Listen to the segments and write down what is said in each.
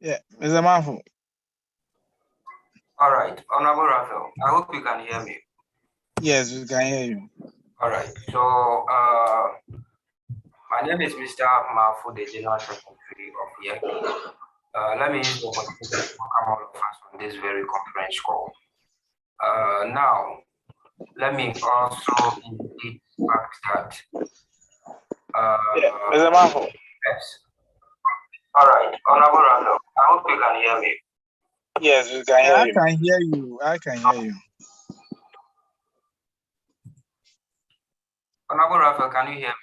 Yeah, Mr. Manfo. All right, Honorable Raphael, I hope you can hear me. Yes, we can hear you. All right, so my name is Mr. Mafu, the General Secretary of YEC. Let me use the opportunity to welcome all of us on this very conference call. Now, let me also indicate the fact that Mr. Manfo. yes. All right, Honorable Raphael, I hope you can hear me. Yes, we can hear you. I can hear you. I can hear you. Honorable Raphael, can you hear me?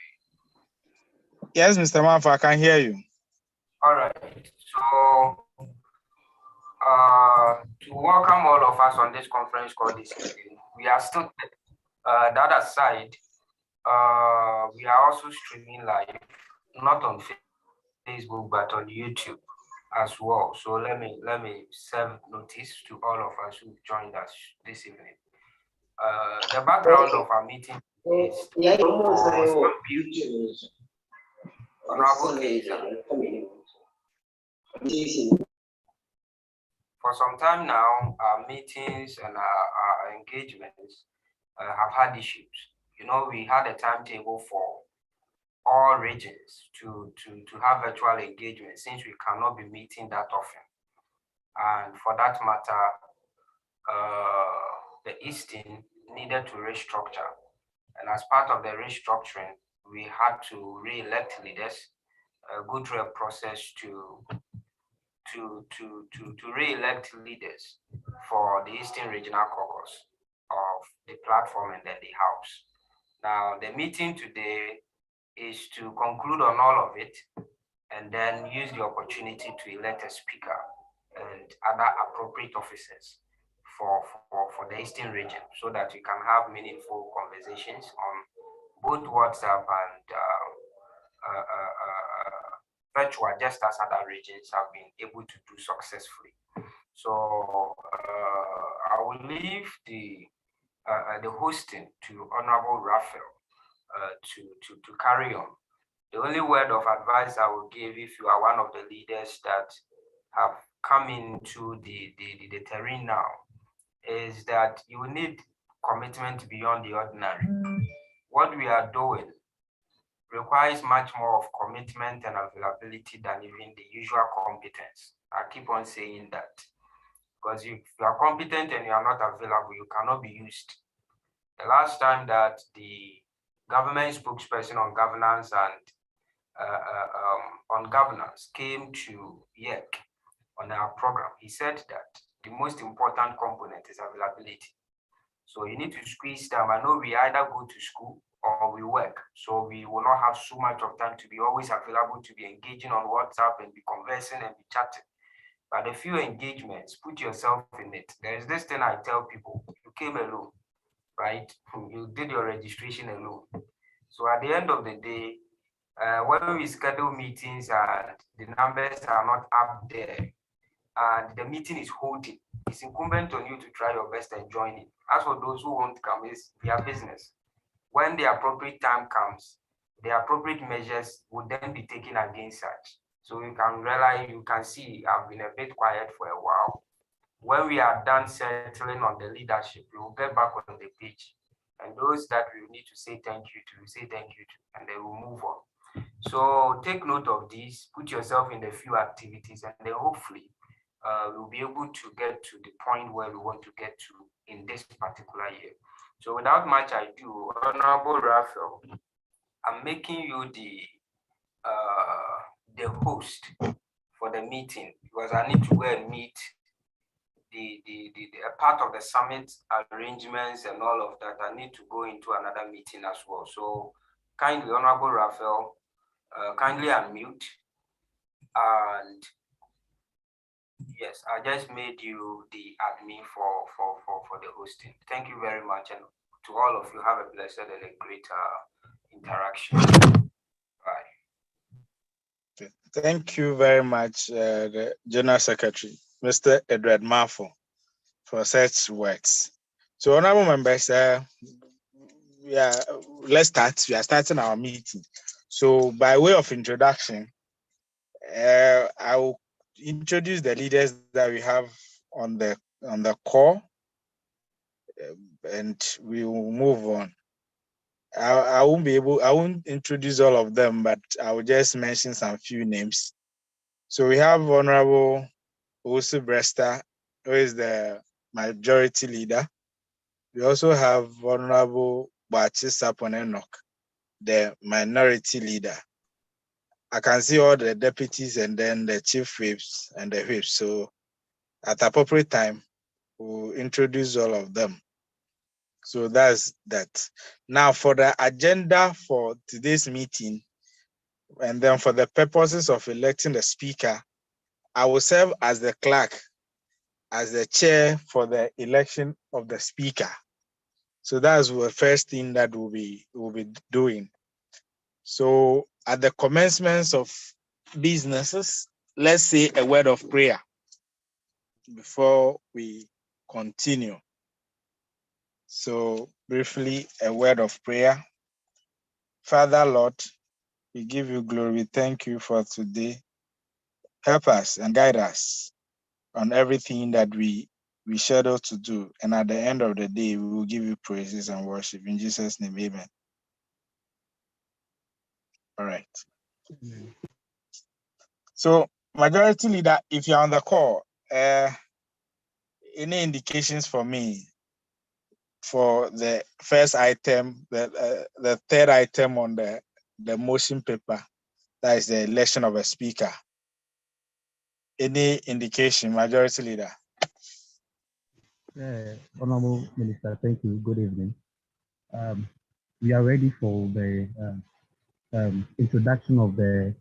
Yes, Mr. Manfo, I can hear you. All right, so to welcome all of us on this conference call this evening. We are still the other side. We are also streaming live, not on Facebook but on YouTube as well. So let me serve notice to all of us who joined us this evening. The background of our meeting is for some time now, our meetings and our engagements have had issues. You know, we had a timetable for all regions to have virtual engagement since we cannot be meeting that often. And for that matter, the Eastern needed to restructure. And as part of the restructuring, we had to re-elect leaders, go through a process to re-elect leaders for the Eastern Regional Caucus of the platform and then the House. Now, the meeting today is to conclude on all of it and then use the opportunity to elect a speaker and other appropriate officers for the Eastern region so that we can have meaningful conversations on both WhatsApp and virtual, just as other regions have been able to do successfully. So I will leave the hosting to Honorable Raphael to carry on. The only word of advice I will give if you are one of the leaders that have come into the terrain now is that you need commitment beyond the ordinary. What we are doing requires much more of commitment and availability than even the usual competence. I keep on saying that because if you are competent and you are not available, you cannot be used. The last time that the government spokesperson on governance and came to YEC on our program, he said that the most important component is availability. So you need to squeeze time. I know we either go to school or we work, so we will not have so much of time to be always available, to be engaging on WhatsApp and be conversing and be chatting. But a few engagements, put yourself in it. There is this thing I tell people: you came alone, right? You did your registration alone. So at the end of the day, when we schedule meetings and the numbers are not up there and the meeting is holding, it's incumbent on you to try your best and join in. As for those who won't come, it's their business. When the appropriate time comes, the appropriate measures would then be taken against such. So you can realize, you can see I've been a bit quiet for a while. When we are done settling on the leadership, we will get back on the page. And those that we need to say thank you to, say thank you to, and then we'll move on. So take note of this, put yourself in a few activities, and then hopefully we'll be able to get to the point where we want to get to in this particular year. So without much ado, Honorable Raphael, I'm making you the host for the meeting because I need to go and meet a part of the summit arrangements and all of that. I need to go into another meeting as well. So kindly, Honorable Raphael, kindly unmute. And yes, I just made you the admin for the hosting. Thank you very much. And to all of you, have a blessed and a great interaction. Bye. Thank you very much, the General Secretary, Mr. Edward Marfo, for such words. So, honorable members, let's start. We are starting our meeting. So, by way of introduction, I will introduce the leaders that we have on the call, and we will move on. I won't introduce all of them, but I will just mention some few names. So we have Honorable Owusu Bresta, who is the majority leader. We also have Honorable Bachi Sapon Enoch, the minority leader. I can see all the deputies and then the chief whips and the whips. So at appropriate time, we'll introduce all of them. So that's that. Now for the agenda for today's meeting, and then for the purposes of electing the speaker, I will serve as the clerk, as the chair for the election of the speaker. So that's the first thing that we'll be doing. So at the commencement of businesses, let's say a word of prayer before we continue. So briefly, a word of prayer. Father, Lord, we give you glory. We thank you for today. Help us and guide us on everything that we schedule to do. And at the end of the day, we will give you praises and worship. In Jesus' name, amen. All right. So, majority leader, if you're on the call, any indications for me for the first item, the third item on the motion paper, that is the election of a speaker? Any indication, majority leader? Honorable Minister, thank you. Good evening. We are ready for the introduction of the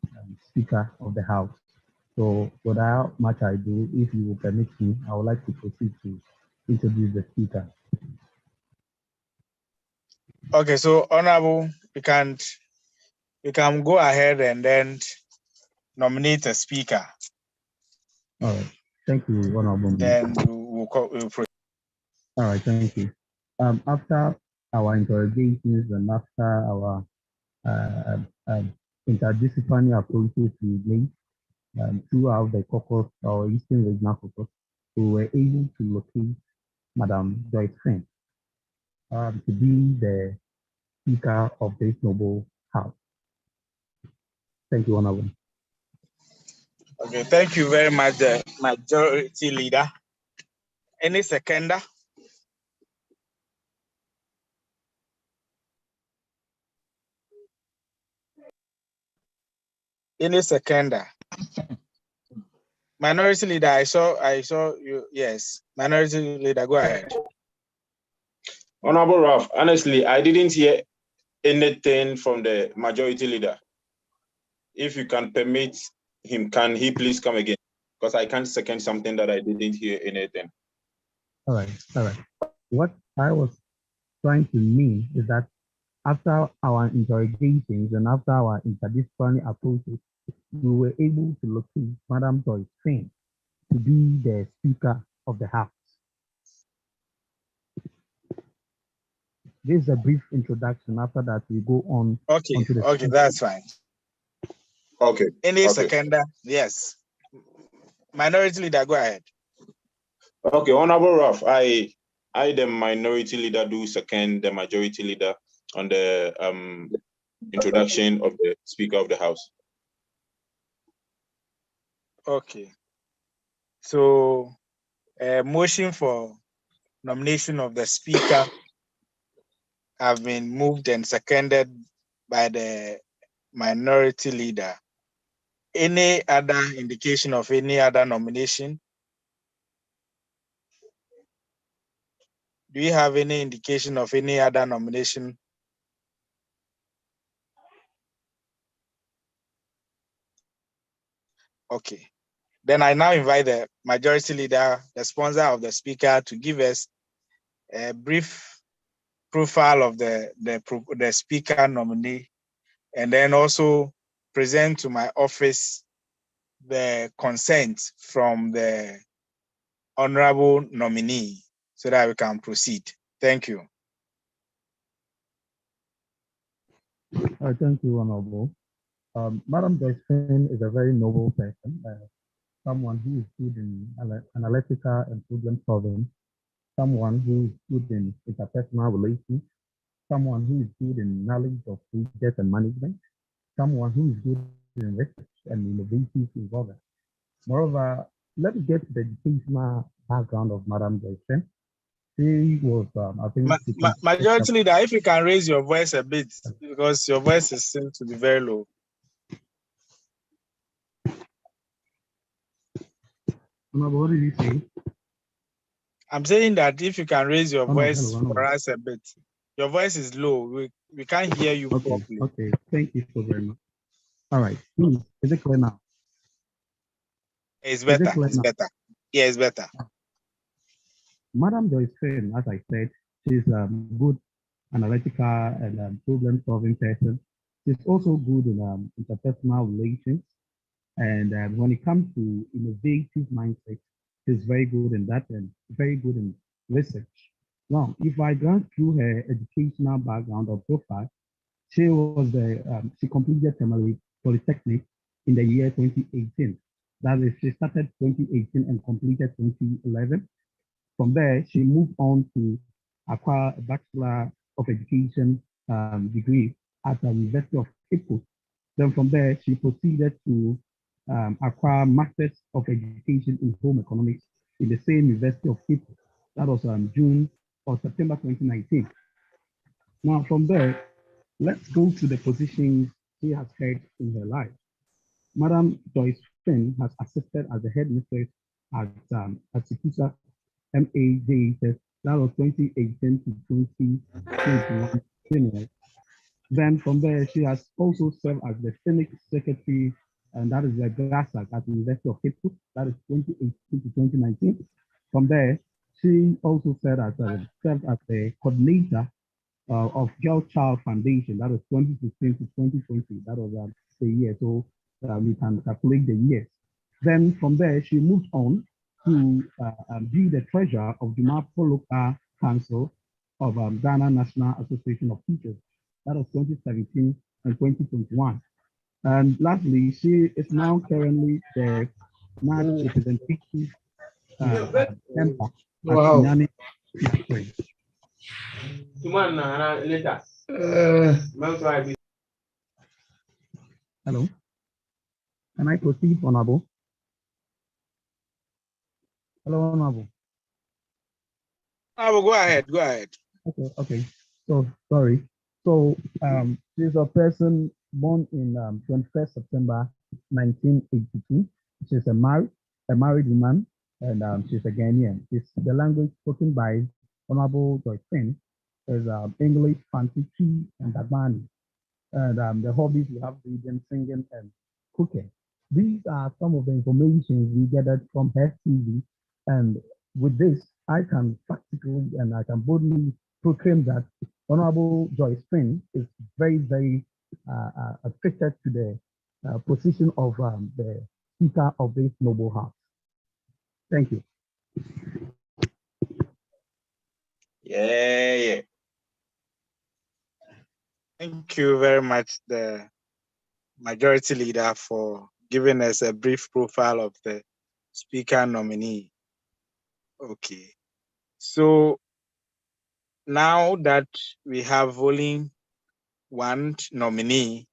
Speaker of the House. So without much ado, if you will permit me, I would like to proceed to introduce the Speaker. Okay, so Honorable, we can go ahead and then nominate a speaker. All right. Thank you, Honorable. Then we'll proceed. All right, thank you. After our interrogations and after our interdisciplinary approaches we made throughout the caucus, our Eastern Regional Caucus, we were able to locate Madam Joyce Finn to be the Speaker of this noble House. Thank you, Honorable. Okay, thank you very much, the majority leader. Any seconder? Any seconder? Minority leader, I saw you. Yes, minority leader, go ahead. Honorable Ralph, honestly, I didn't hear anything from the majority leader. If you can permit him, can he please come again? Because I can't second something that I didn't hear anything. All right. What I was trying to mean is that after our interrogations and after our interdisciplinary approaches, we were able to locate Madam Joyce Finn to be the Speaker of the House. This is a brief introduction. After that, we go on. Okay, that's fine. Okay. Any seconder? Yes. Minority leader, go ahead. Okay, Honorable Ralph, I, the minority leader, do second the majority leader on the introduction of the Speaker of the House. Okay. So, motion for nomination of the Speaker have been moved and seconded by the minority leader. Any other indication of any other nomination? Do you have any indication of any other nomination? Okay. Then I now invite the majority leader, the sponsor of the speaker, to give us a brief profile of the speaker nominee, and then also present to my office the consent from the honorable nominee so that we can proceed. Thank you. Thank you, Honorable. Madam Joyce Finn is a very noble person. someone who is good in analytical and problem solving, someone who is good in interpersonal relations, someone who is good in knowledge of project and management, someone who is good in research and innovative involvement. Moreover, let me get to the educational background of Madam Joyce. She was, I think, Majority leader, if you can raise your voice a bit, because your voice seems to be very low. What did you say? I'm saying that if you can raise your voice Hello. for us a bit. Your voice is low. We can't hear you properly. Okay, thank you so very much. All right, please, is it clear now? It's better. It's better. Yeah, it's better. Madam Joyce Finn, as I said, she's a good analytical and problem-solving person. She's also good in interpersonal relations. And when it comes to innovative mindset, she's very good in that and very good in research. Now, if I glance through her educational background or profile, she completed Tamale Polytechnic in the year 2018. That is, she started 2018 and completed 2011. From there, she moved on to acquire a Bachelor of Education degree at the University of Cape Coast. Then from there, she proceeded to acquire Masters of Education in Home Economics in the same University of Cape Coast. That was June or September 2019. Now from there, let's go to the positions she has held in her life. Madam Joyce Finn has assisted as the headmistress at Sikusa MAJHS. That was 2018 to 2021. Then from there, she has also served as the Senate Secretary, and that is the GRASAC at the University of Cape Coast. That is 2018 to 2019. From there, she also served as the coordinator of Girl Child Foundation. That was 2016 to 2020. That was the year. So we can calculate the years. Then from there, she moved on to be the treasurer of the Mapo Local Council of Ghana National Association of Teachers. That was 2017 and 2021. And lastly, she is now currently the NAD representative member at Inyani. Hello. Can I proceed, Honorable? Hello, Honorable. Go ahead. Go ahead. Okay. So sorry. So she's a person born in 21st September 1982. She's a married woman, and she's a Ghanaian. The language spoken by Honorable Joyce Finn is English, Fanti, and Dagbani. And the hobbies we have reading, singing, and cooking. These are some of the information we gathered from her CV. And with this, I can practically and I can boldly proclaim that Honorable Joyce Finn is very, very fitted to the position of the Speaker of this noble house. Thank you. Yeah. Thank you very much, the Majority Leader, for giving us a brief profile of the Speaker nominee. Okay. So now that we have only one nominee,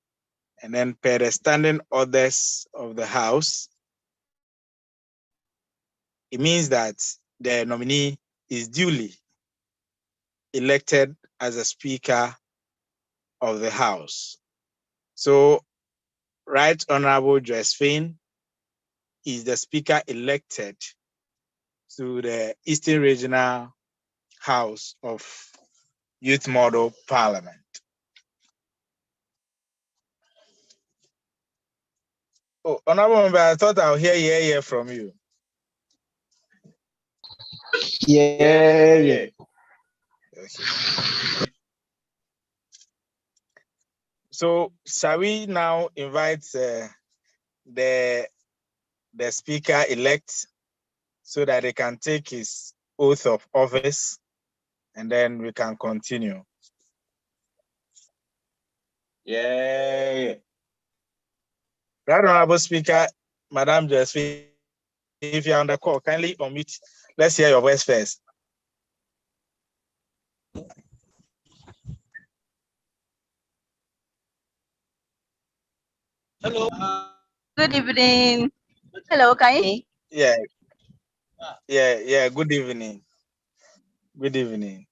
and then per the standing orders of the House, it means that the nominee is duly elected as a Speaker of the House. So, Right Honorable Joyce Finn is the Speaker elected to the Eastern Regional House of Youth Model Parliament. Oh, Honorable Member, I thought I'll hear from you. Yeah. Okay. So, shall we now invite the Speaker-elect so that they can take his oath of office, and then we can continue. Yeah. Right Honorable Speaker, Madam Joyce Finn. if you're on the call, kindly unmute. Let's hear your voice first. Hello. Good evening. Hello, can you hear me? Yeah. Good evening. Good evening.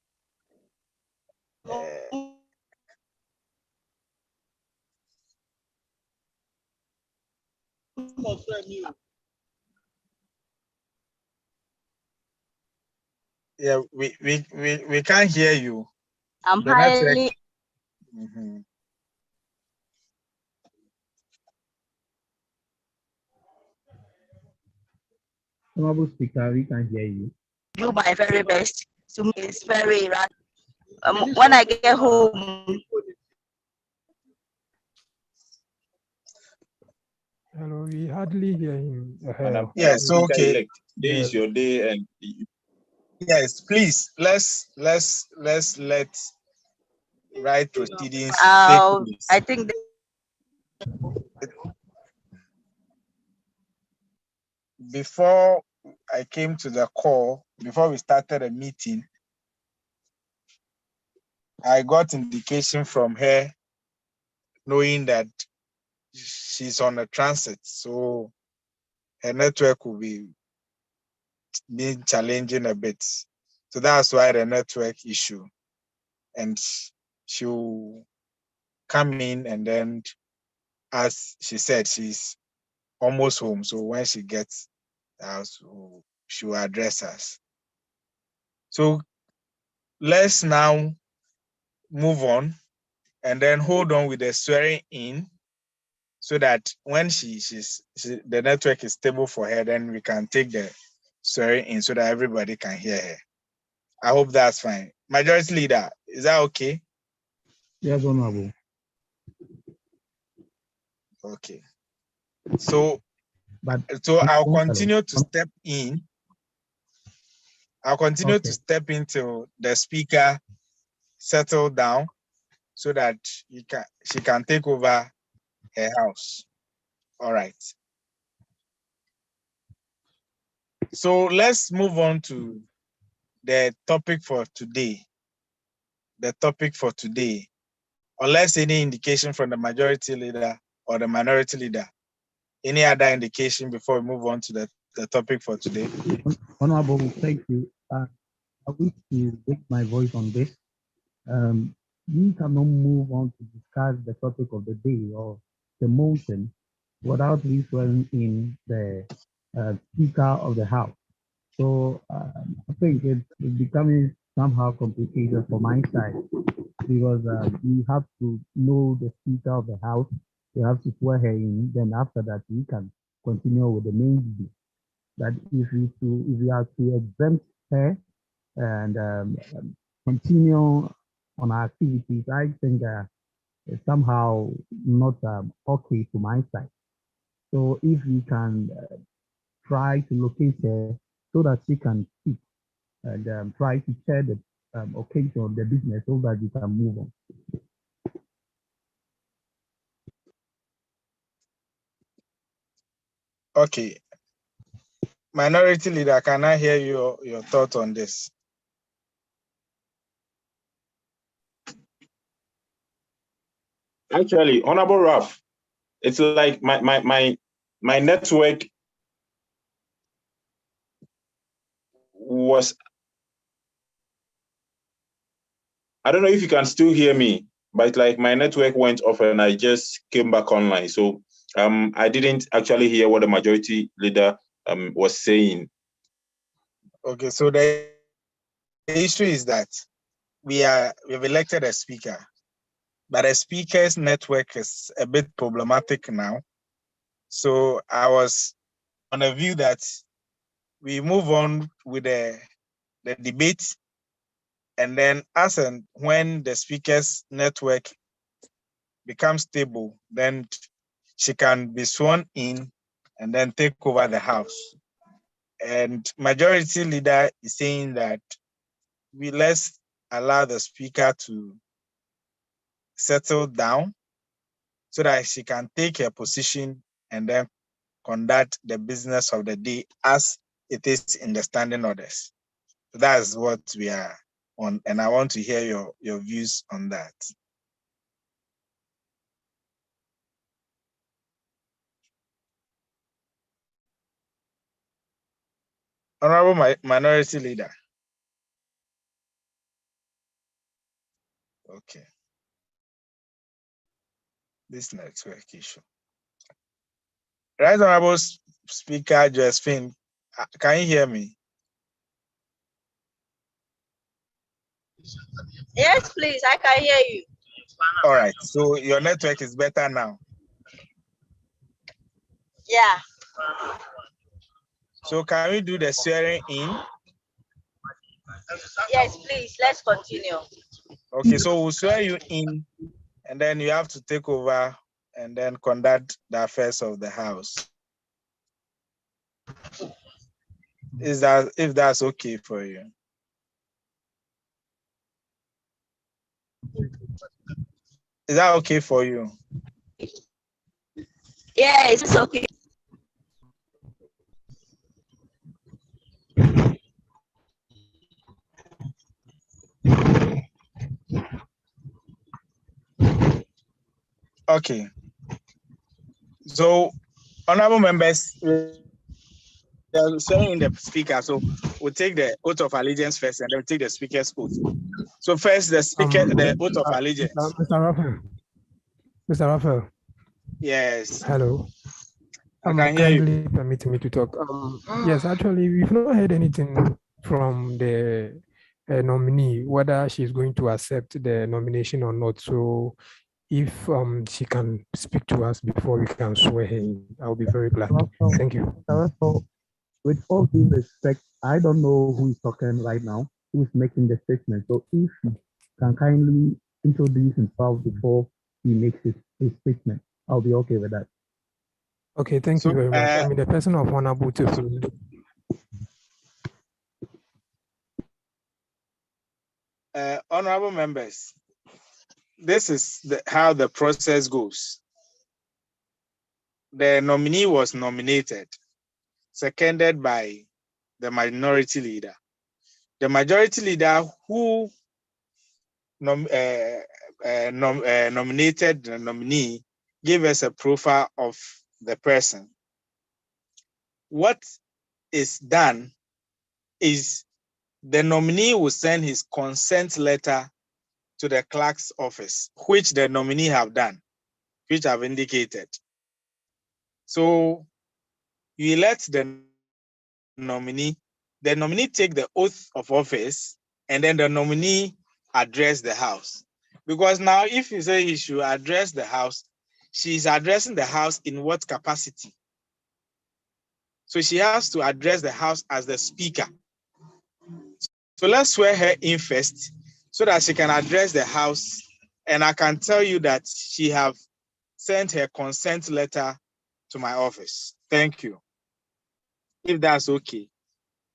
Yeah, we can't hear you. I'm The network. highly. Honorable Speaker, we can hear you. Do my very best to make this very right. When I get home. Hello, we hardly hear him. Yes, okay. Today is your day, and yes, please let's let right proceedings take place. I think before I came to the call, before we started a meeting, I got indication from her knowing that she's on a transit, so her network will be being challenging a bit. So that's why the network issue. And she'll come in, and then, as she said, she's almost home. So when she gets out, she will address us. So let's now move on and then hold on with the swearing in, so that when the network is stable for her, then we can take the swearing in so that everybody can hear her. I hope that's fine. Majority Leader, is that okay? Yes, Honorable. Okay. So I'll continue to step in. I'll continue to step into the speaker settle down so that she can take over her house. All right. So let's move on to the topic for today. The topic for today, unless any indication from the majority leader or the minority leader, any other indication before we move on to the topic for today? Honorable, thank you. I wish to take my voice on this. We cannot move on to discuss the topic of the day or the motion without referring in the Speaker of the House. So I think it's becoming somehow complicated for my side, because we have to know the Speaker of the House. We have to swear her in. Then after that, we can continue with the main business. That if we are to exempt her and continue on our activities, I think it's somehow not okay to my side. So if we can try to locate her so that she can speak and try to share the occasion of the business so that we can move on. Okay. Minority Leader, can I hear your thought on this? actually, Honorable Ralph, it's like my network was. I don't know if you can still hear me, but like my network went off and I just came back online. So I didn't actually hear what the majority leader was saying. Okay, so the issue is that we've elected a speaker, but the speaker's network is a bit problematic now. So I was on a view that we move on with the debate, and then when the speaker's network becomes stable, then she can be sworn in and then take over the house. And majority leader is saying that let's allow the speaker to settle down so that she can take her position and then conduct the business of the day as it is in the standing orders. That's what we are on, and I want to hear your views on that. Honorable Minority Leader. Okay. This network issue. Right, Honorable Speaker Josephine, can you hear me? Yes, please, I can hear you. All right, so your network is better now. Yeah. So can we do the swearing in? Yes, please, let's continue. Okay, so we'll swear you in, and then you have to take over and then conduct the affairs of the house. If that's okay for you? Is that okay for you? Yes, it's okay. Okay. So, honorable members, swearing in the speaker. So we'll take the oath of allegiance first, and then we'll take the speaker's oath. So first, the speaker, the oath of allegiance. Mr. Raphael. Mr. Raphael. Yes. Hello. I can hear kindly you. permit me to talk. Yes, actually, we've not heard anything from the nominee, whether she's going to accept the nomination or not. So if she can speak to us before we can swear her in, I'll be very glad. Thank you. With all due respect, I don't know who is talking right now, who is making the statement. So if he can kindly introduce himself before he makes his statement, I'll be okay with that. Okay, thank you very much. I'm in the person of Honorable Tefundo. Honorable members, this is how the process goes. The nominee was nominated, seconded by the minority leader. The majority leader who nominated the nominee gave us a profile of the person. What is done is the nominee will send his consent letter to the clerk's office, which the nominee have done, which I've indicated. So you elect the nominee take the oath of office, and then the nominee address the house. Because now if you say he should address the house, she's addressing the house in what capacity? So she has to address the house as the speaker. So let's swear her in first so that she can address the house. And I can tell you that she have sent her consent letter to my office. Thank you. If that's okay,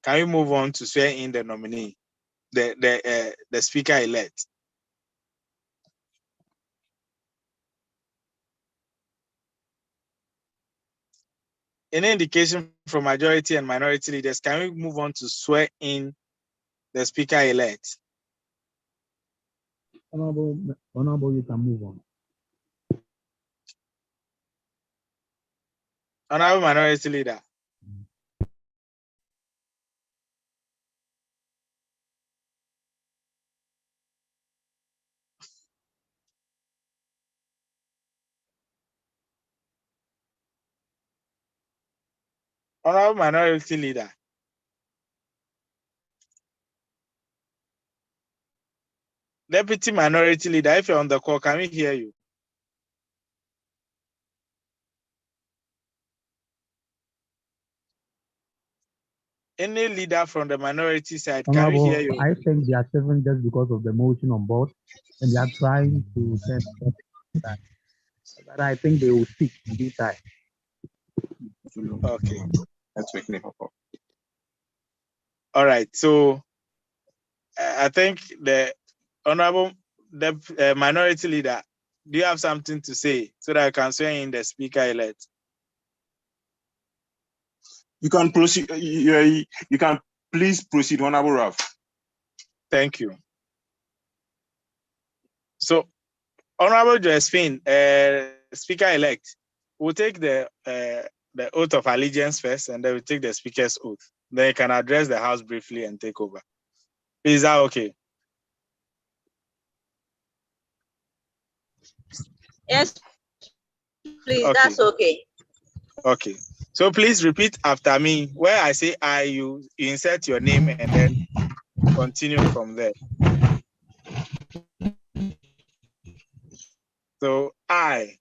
can we move on to swear in the nominee, the speaker elect? Any indication from majority and minority leaders, can we move on to swear in the speaker elect? Honorable, you can move on. Honorable minority leader. Honorable minority leader. Deputy minority leader, if you're on the call, can we hear you? Any leader from the minority side, can we hear you? I think they are serving just because of the motion on board, and they are trying to send that. But I think they will speak in due time. Okay. That's making all right. So I think the honorable minority leader, do you have something to say so that I can swear in the speaker elect? You can proceed. You can please proceed, Honorable Ralph. Thank you. So, Honorable Josephine, Speaker-elect, we'll take the oath of allegiance first, and then we'll take the Speaker's oath. Then you can address the House briefly and take over. Is that okay? Yes, please, Okay. that's okay. Okay. So please repeat after me. Where I say I, you insert your name and then continue from there. So I.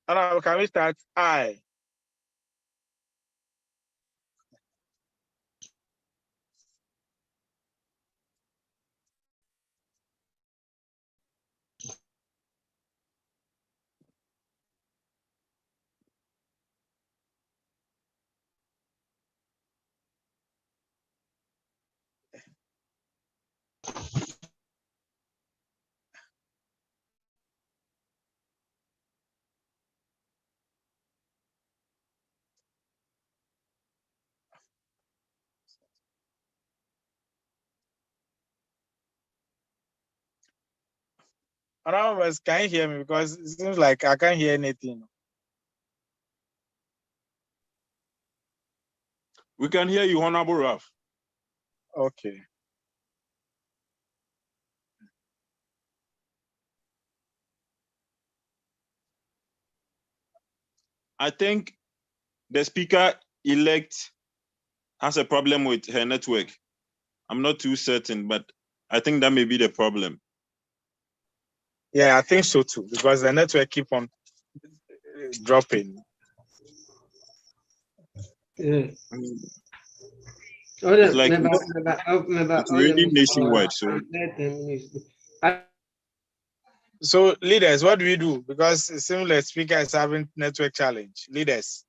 Now can we start? I. Anonymous, can you hear me? Because it seems like I can't hear anything. We can hear you, Honorable Ralph. Okay. I think the Speaker-elect has a problem with her network. I'm not too certain, but I think that may be the problem. Yeah, I think so too, because the network keep on dropping. Yeah. It's like it's really nationwide. So leaders, what do we do? Because it seems like Speaker is having network challenge. Leaders.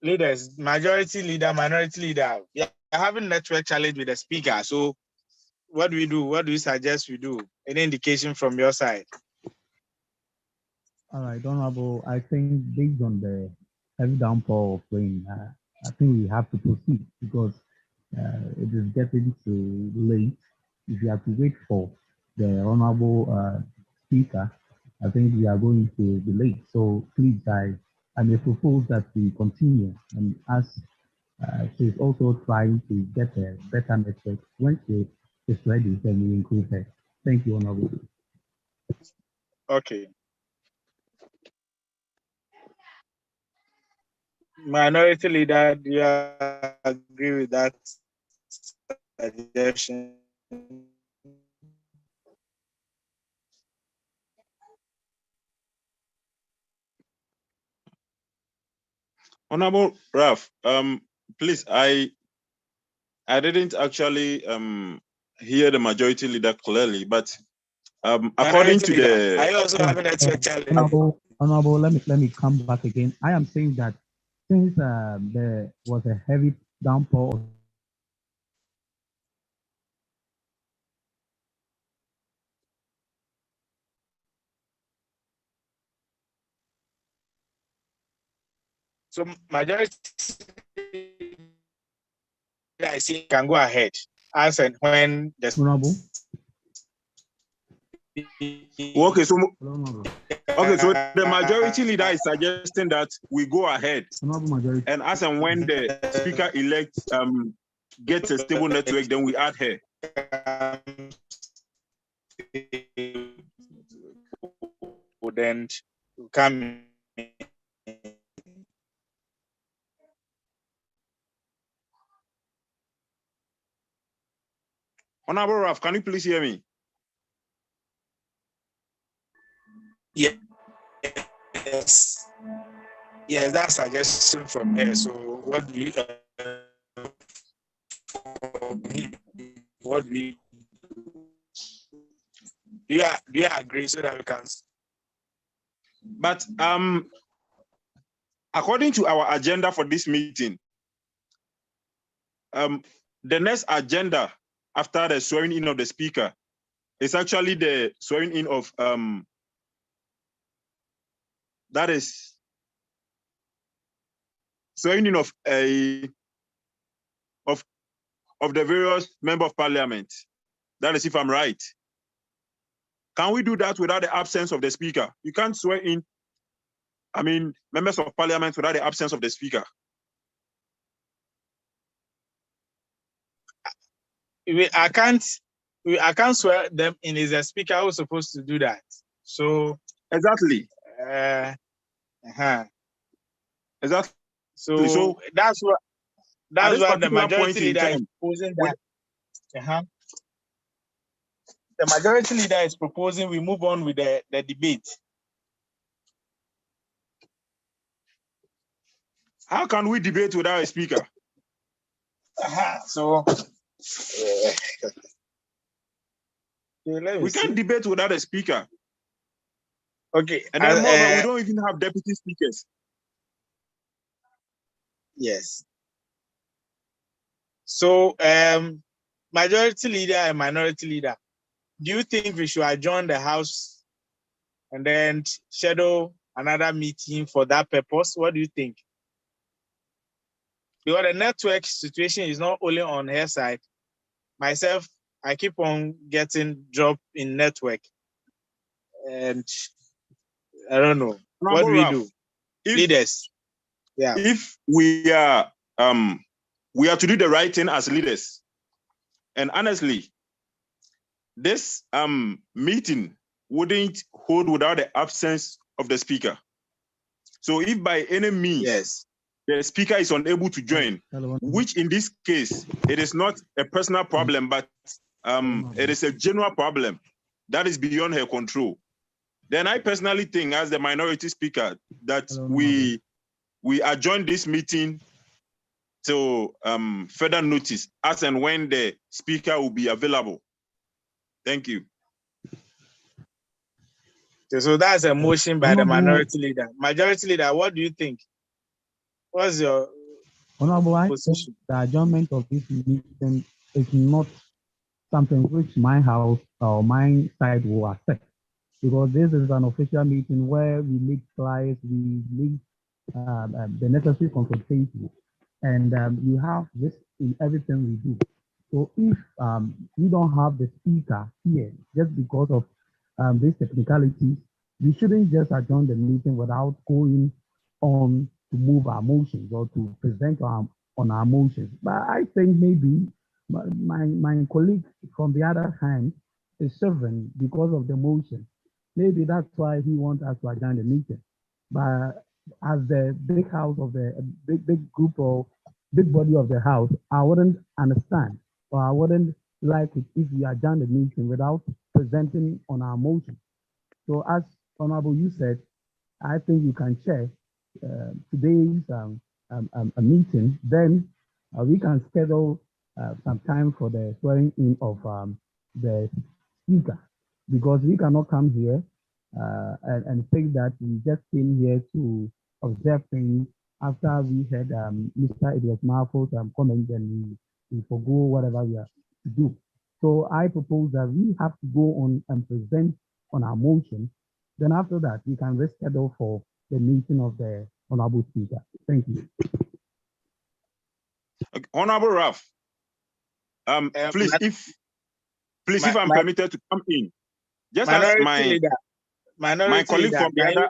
Leaders, majority leader, minority leader. Yeah, having network challenge with the Speaker. So what do we do? What do you suggest we do? Any indication from your side? All right, Honorable, I think based on the heavy downpour of rain, I think we have to proceed because it is getting too late. If you have to wait for the Honorable Speaker, I think we are going to be late. So please, I may propose that we continue. And as she's also trying to get a better network, when she is ready, then we include her. Thank you, Honorable. Okay. Minority leader, do you agree with that suggestion? Honorable Ralph, please, I didn't actually hear the majority leader clearly, but according to the I also have a network challenge. Honorable, let me come back again. I am saying that since there was a heavy downpour. So majority, I see, can go ahead. As and when the Honorable. Okay, so the majority leader is suggesting that we go ahead, and as and when the Speaker-elect gets a stable network, then we add her. Wouldn't come. Honorable Ralph, can you please hear me? Yeah. Yes. Yes, that's a suggestion from here. So what do you do you agree so that we can But according to our agenda for this meeting, the next agenda after the swearing in of the speaker is actually the swearing in of that is swearing in of the various member of parliament. That is if I'm right. Can we do that without the absence of the speaker? You can't swear in, members of parliament without the absence of the speaker. I can't swear them in. Is the speaker who's supposed to do that? So exactly. Exactly. So that's what the majority leader is proposing that. The majority leader is proposing we move on with the debate. How can we debate without a speaker? We can't debate without a speaker. Okay. And then moreover, we don't even have deputy speakers. Yes. So majority leader and minority leader, do you think we should adjourn the house and then schedule another meeting for that purpose? What do you think? Because the network situation is not only on her side. Myself, I keep on getting dropped in network. And I don't know. What do we do? Leaders. Yeah. If we are to do the right thing as leaders, and honestly, this meeting wouldn't hold without the absence of the speaker. So if by any means the speaker is unable to join, which in this case, it is not a personal problem, but it is a general problem that is beyond her control, then I personally think as the minority speaker that we adjourn this meeting to further notice as and when the speaker will be available. Thank you. So that's a motion by the minority leader. Majority leader, what do you think? What's your position? The adjournment of this meeting is not something which my house or my side will accept, because this is an official meeting where we meet clients, we meet the necessary consultation, and you have this in everything we do. So if we don't have the speaker here just because of these technicalities, we shouldn't just adjourn the meeting without going on to move our motions or to present on our motions. But I think maybe my colleague from the other hand is sovereign because of the motion. Maybe that's why he wants us to adjourn the meeting. But as the big house of the big group or big body of the house, I wouldn't understand, or I wouldn't like it if we adjourn the meeting without presenting on our motion. So as Honorable you said, I think you can share today's a meeting, then we can schedule some time for the swearing in of the speaker, because we cannot come here and think that we just came here to observe things after we had Mr. Idiot Marfo's comment, and we forgo whatever we are to do. So I propose that we have to go on and present on our motion. Then after that, we can reschedule for the meeting of the Honorable Speaker. Thank you. Honorable Ralph, please, if I'm permitted to come in, just as my colleague from the other.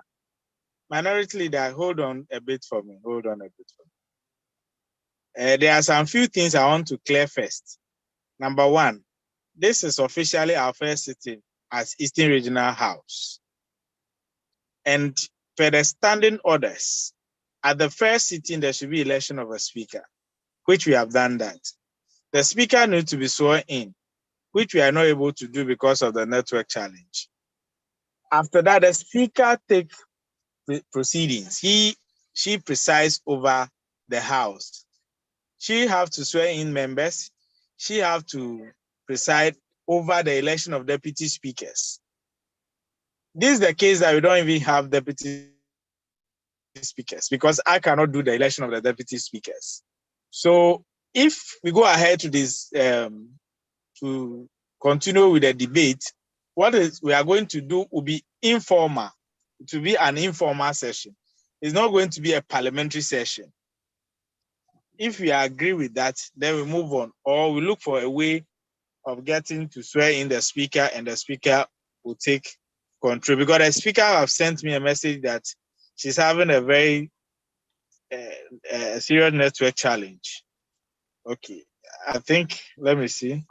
Minority leader, hold on a bit for me. There are some few things I want to clear first. Number one, this is officially our first sitting as Eastern Regional House. And for the standing orders, at the first sitting, there should be election of a speaker, which we have done that. The speaker needs to be sworn in, which we are not able to do because of the network challenge. After that, the speaker takes proceedings. She presides over the house. She have to swear in members. She have to preside over the election of deputy speakers. this is the case that we don't even have deputy speakers because I cannot do the election of the deputy speakers. So if we go ahead to this, to continue with the debate, what we are going to do will be informal. It will be an informal session. It's not going to be a parliamentary session. If we agree with that, then we move on, or we look for a way of getting to swear in the speaker, and the speaker will take control. Because the speaker have sent me a message that she's having a very serious network challenge. Okay, I think, let me see.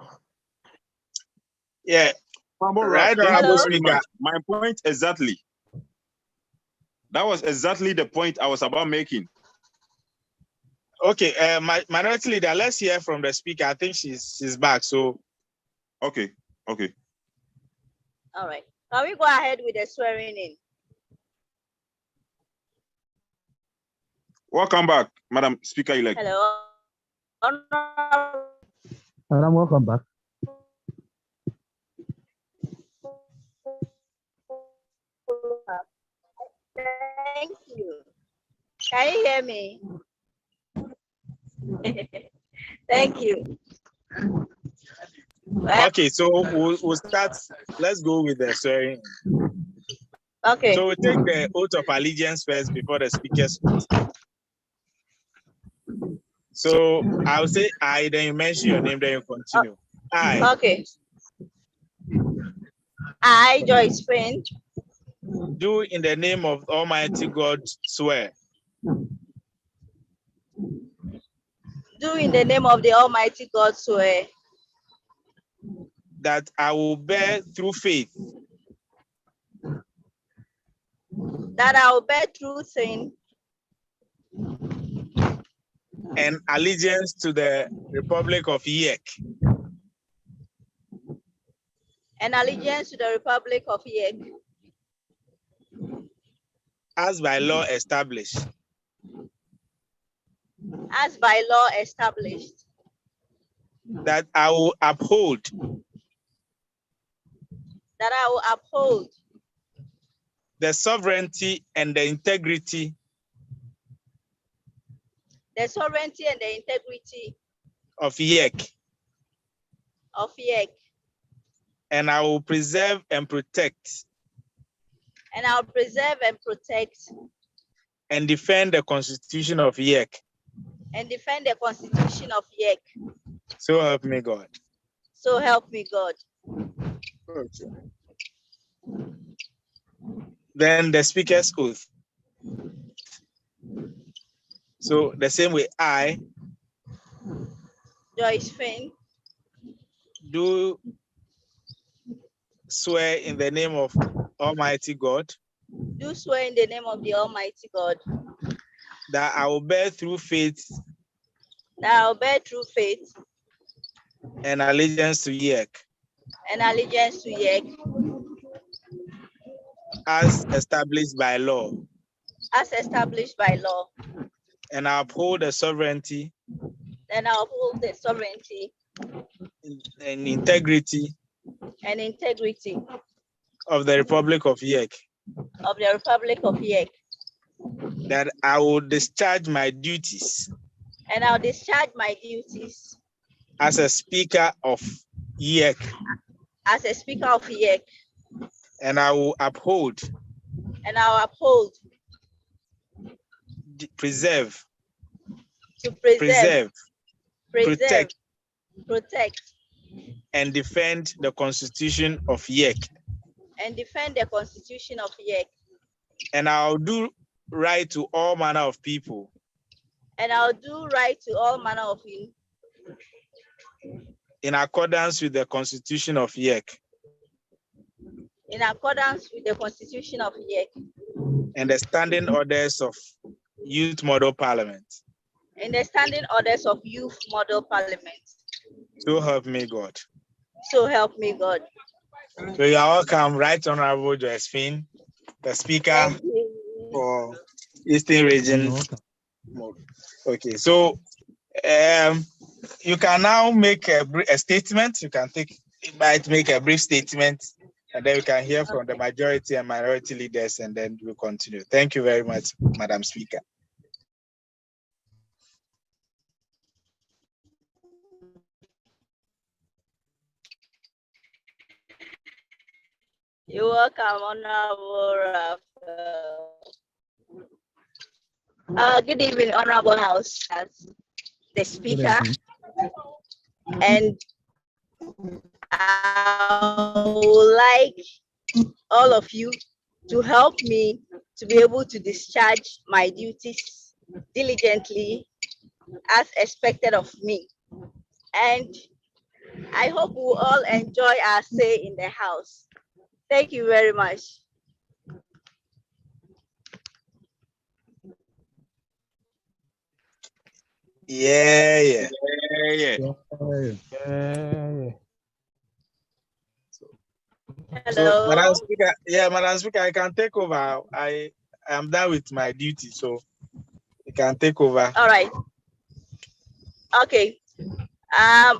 Yeah, right, Honorable Speaker. My point exactly. That was exactly the point I was about making. Okay, Minority Leader, let's hear from the speaker. I think she's back. So, okay. All right. Can we go ahead with the swearing in? Welcome back, Madam Speaker elect. Hello. Madam, welcome back. Thank you. Can you hear me? Thank you. Okay, so we'll start. Let's go with the swearing. Okay. So we take the oath of allegiance first before the speaker's oath. So I'll say I, then you mention your name, then you continue. I. Okay. I, Joyce Friend, do in the name of Almighty God swear. Do in the name of the Almighty God swear. That I will bear through faith. That I will bear through faith. And allegiance to the Republic of Yek. And allegiance to the Republic of Yek. As by law established. As by law established. That I will uphold. That I will uphold. The sovereignty and the integrity. The sovereignty and the integrity. Of Yek. Of Yek. And I will preserve and protect. And I will preserve and protect. And defend the Constitution of Yek. And defend the Constitution of Yek. So help me God. So help me God. Okay. Then the speaker's oath. So the same way I, Joyce Finn, do swear in the name of Almighty God. Do swear in the name of the Almighty God. That I will bear through faith. That I will bear through faith. And allegiance to Yek. And allegiance to Yek. As established by law. As established by law. And I uphold the sovereignty. And I uphold the sovereignty. And integrity. And integrity. Of the Republic of Yek. Of the Republic of Yek. That I will discharge my duties. And I'll discharge my duties. As a speaker of Yek. As a speaker of Yek. And I will uphold. And I'll uphold. Preserve. To preserve. Protect. Protect. And defend the Constitution of Yek. And defend the Constitution of Yek. And I'll do right to all manner of people. And I'll do right to all manner of you. In accordance with the Constitution of Yek. In accordance with the Constitution of Yek. And the standing orders of Youth Model Parliament. And the standing orders of Youth Model Parliament. So help me God. So help me God. So you are welcome, Right Honorable Josephine, the Speaker for Eastern Region. Okay, so you can now make a statement. You can make a brief statement and then we can hear from the majority and minority leaders, and then we'll continue. Thank you very much, Madam Speaker. You're welcome, Honorable Raphael. Good evening, Honorable House, the Speaker, and I would like all of you to help me to be able to discharge my duties diligently as expected of me. And I hope we all enjoy our stay in the House. Thank you very much. Yeah. So, Hello. Madam Speaker, I can take over. I am done with my duty, so you can take over. All right. Okay.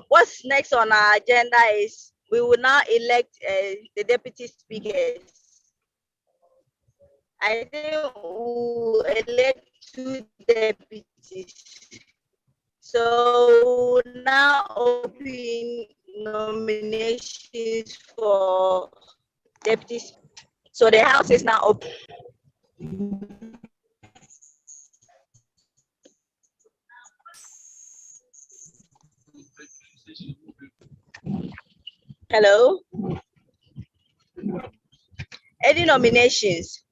What's next on our agenda is we will now elect the deputy speakers. I think we'll elect 2 deputies. So we'll now open nominations for deputies. So the House is now open. Hello? Any nominations?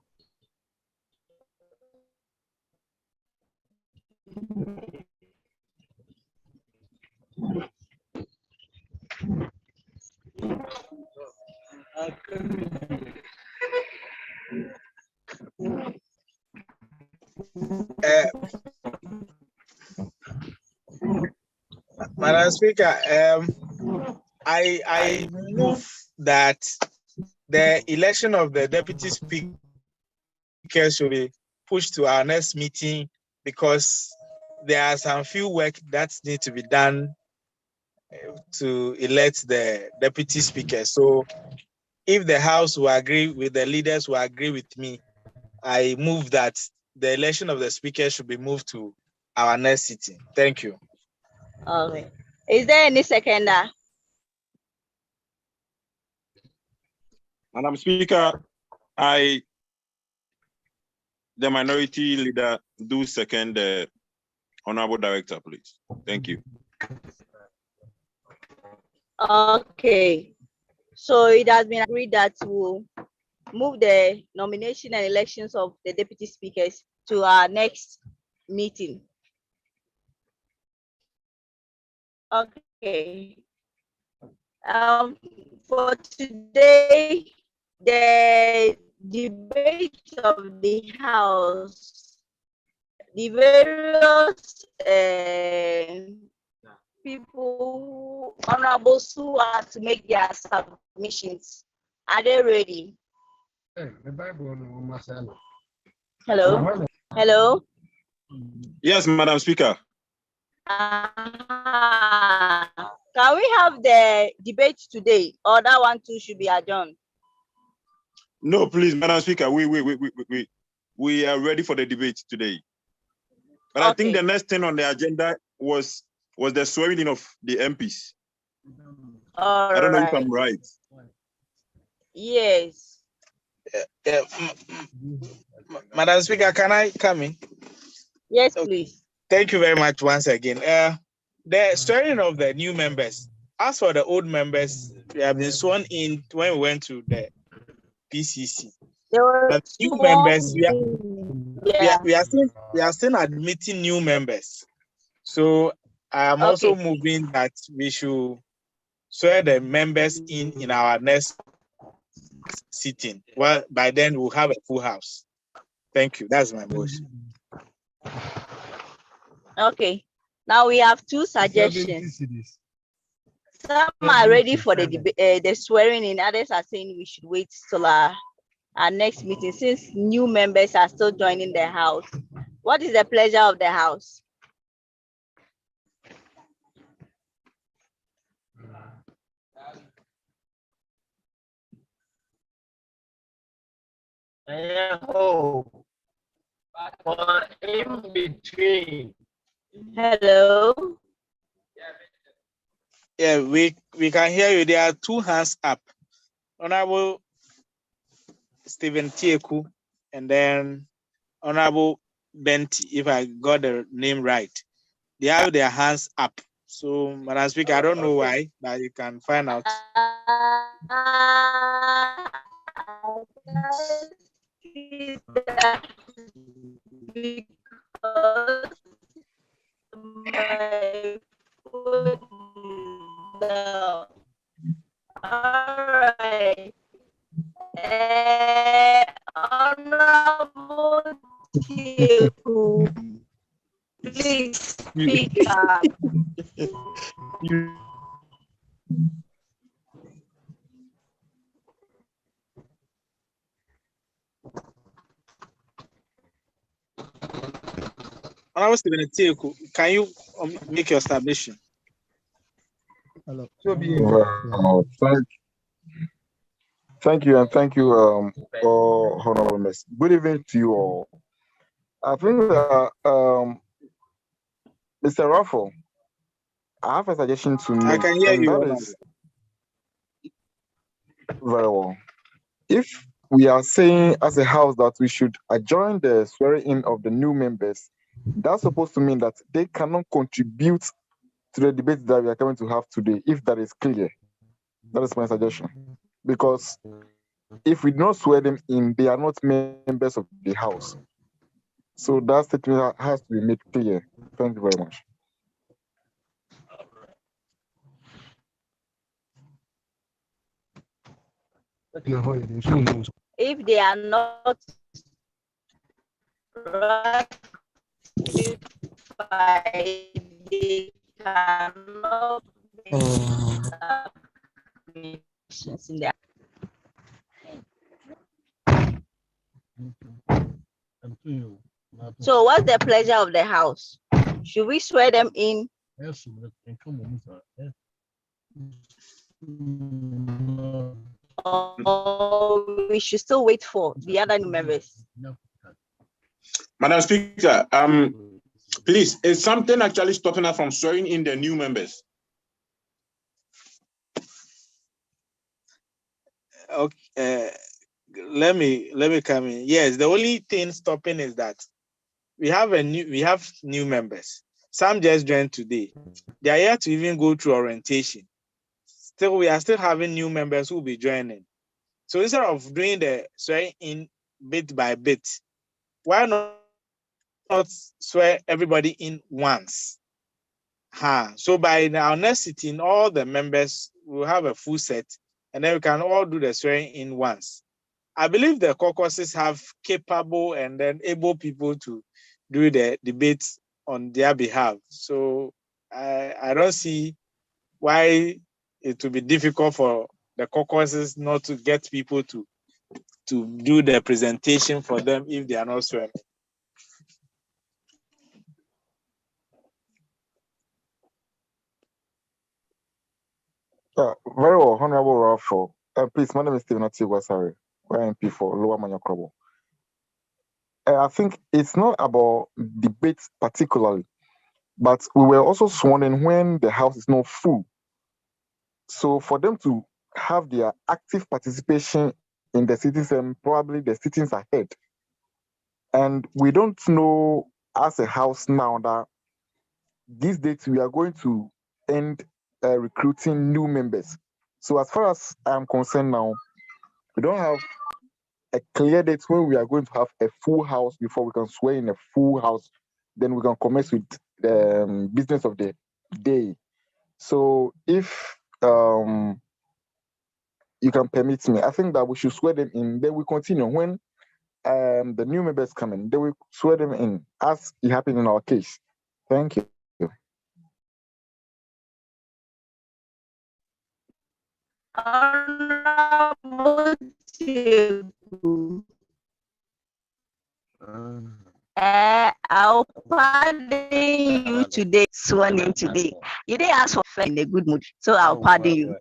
Madam Speaker, I move that the election of the deputy speaker should be pushed to our next meeting because there are some few work that need to be done to elect the deputy speaker. So if the House will agree with the leaders will agree with me, I move that the election of the speaker should be moved to our next sitting. Thank you. Okay. Is there any seconder? Madam Speaker, the minority leader, do second the Honorable Director, please. Thank you. Okay. So it has been agreed that we'll move the nomination and elections of the deputy speakers to our next meeting. Okay. For today, the debate of the House, the various people, honorables who are to make their submissions, are they ready? Hello? Hello? Yes, Madam Speaker. Can we have the debate today, or that one too should be adjourned? No, please, Madam Speaker, we are ready for the debate today. But okay. I think the next thing on the agenda was the swearing in of the MPs. I don't know if I'm right. Yes. Madam Speaker, can I come in? Yes, please. Thank you very much once again. The swearing of the new members. As for the old members, we have been sworn in when we went to the PCC. But new members, we are still admitting new members. So I am also moving that we should swear the members in our next sitting. Well, by then we'll have a full house. Thank you. That's my motion. Okay. Now we have 2 suggestions. Some are ready for the swearing in. Others are saying we should wait till our next meeting since new members are still joining the House. What is the pleasure of the House? In between. Hello. Yeah, we can hear you. There are two hands up. Honorable Stephen Tieku and then Honorable Benti, if I got the name right. They have their hands up. So, Madam Speaker, I don't know why, but you can find out. Because my food is down. All right. Honorable Chiku, please speak up. Honorable Stephen Tieku, can you make your submission? Hello. Thank you, and thank you, all honorable members. Good evening to you all. I think that Mr. Raffle, I have a suggestion to I make, can hear and you, that Honorable. is very well. If we are saying as a house that we should adjourn the swearing in of the new members, that's supposed to mean that they cannot contribute to the debate that we are coming to have today, if that is clear. That is my suggestion. Because if we do not swear them in, they are not members of the house. So that statement has to be made clear. Thank you very much. If they are not ratified, they cannot make submissions in their. So what's the pleasure of the house? Should we swear them in? Or we should still wait for the other new members? Madam Speaker, please, is something actually stopping us from swearing in the new members? Okay, let me come in. Yes, the only thing stopping is that we have new members. Some just joined today. They are yet to even go through orientation. Still, we are still having new members who will be joining. So instead of doing the swearing in bit by bit, why not swear everybody in once? So by our next sitting, all the members will have a full set, and then we can all do the swearing in once. I believe the caucuses have capable and then able people to do the debates on their behalf. So I don't see why it will be difficult for the caucuses not to get people to do the presentation for them if they are not swearing. Very well, Honorable Raffle. Please, my name is Stephen Atiwasari, YMP for Lower Manyakrobo. I think it's not about debates particularly, but we were also sworn in when the house is not full. So for them to have their active participation in the sittings and probably the sittings ahead. And we don't know as a house now that these dates we are going to end recruiting new members. So as far as I'm concerned now, we don't have a clear date when we are going to have a full house before we can swear in a full house. Then we can commence with the business of the day. So if you can permit me, I think that we should swear them in. Then we continue when the new members come in. Then we swear them in, as it happened in our case. Thank you. Honorable Chiku, I'll pardon you today, sworn in today. You didn't ask for in a good mood, so I'll pardon you.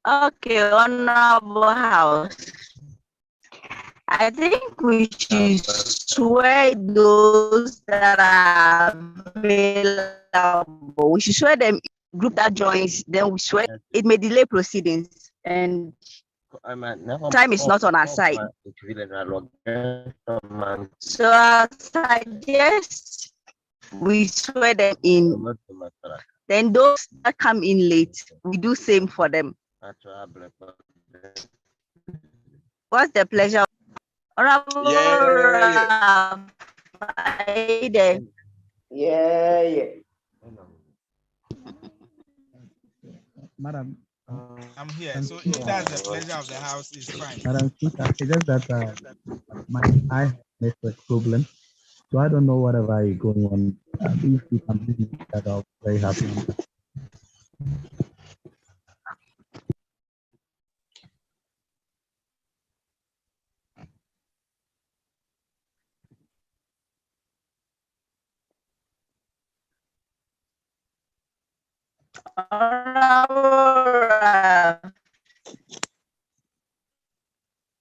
Okay, Honorable House. I think we should swear those that are available. We should swear them group that joins, then we swear it may delay proceedings and time is not on our side. So I suggest we swear them in. Then those that come in late, we do same for them. What's the pleasure? Honorable Yeah. Yeah. Madam, I'm here. So if that's the pleasure of the house, it's fine. Madam Speaker, it's just that I have network problem, so I don't know whatever is going on. If you can please make that out, very happy.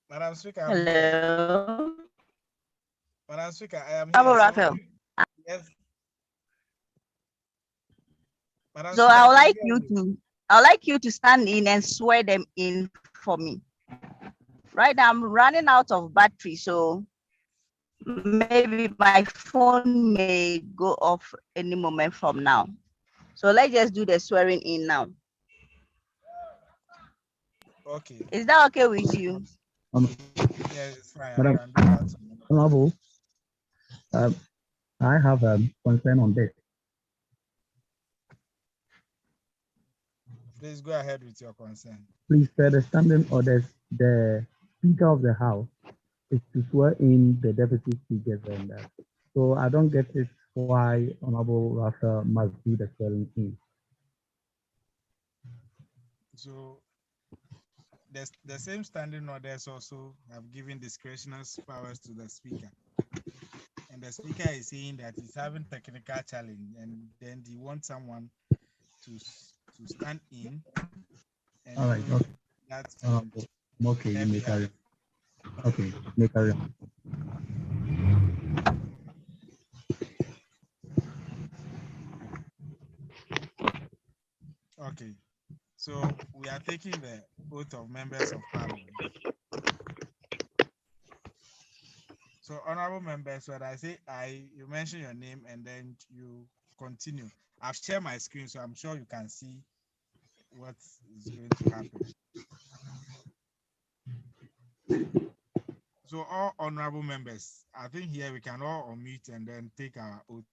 Madam Speaker, I'm here. Hello. Madam Speaker, I am Honorable here. Raphael. Yes. Madam So Speaker, I would can like hear you to stand in and swear them in for me. Right now I'm running out of battery, so maybe my phone may go off any moment from now. So let's just do the swearing in now. Okay. Is that okay with you? Yeah, it's fine. Madam, I can do that. Honorable, I have a concern on this. Please go ahead with your concern. Please, the standing orders, the Speaker of the House is to swear in the deputy speakers and that. So I don't get it why Honorable Raphael must do the swearing in. So the same standing orders also have given discretionary powers to the speaker. And the speaker is saying that he's having technical challenge and then he wants someone to stand in. And all right, okay. That's Okay, you may carry on. Okay, may carry on. Okay. So we are taking the oath of members of parliament. So honorable members, when I say I, you mention your name and then you continue. I've shared my screen, so I'm sure you can see what is going to happen. So all honorable members, I think here we can all unmute and then take our oath.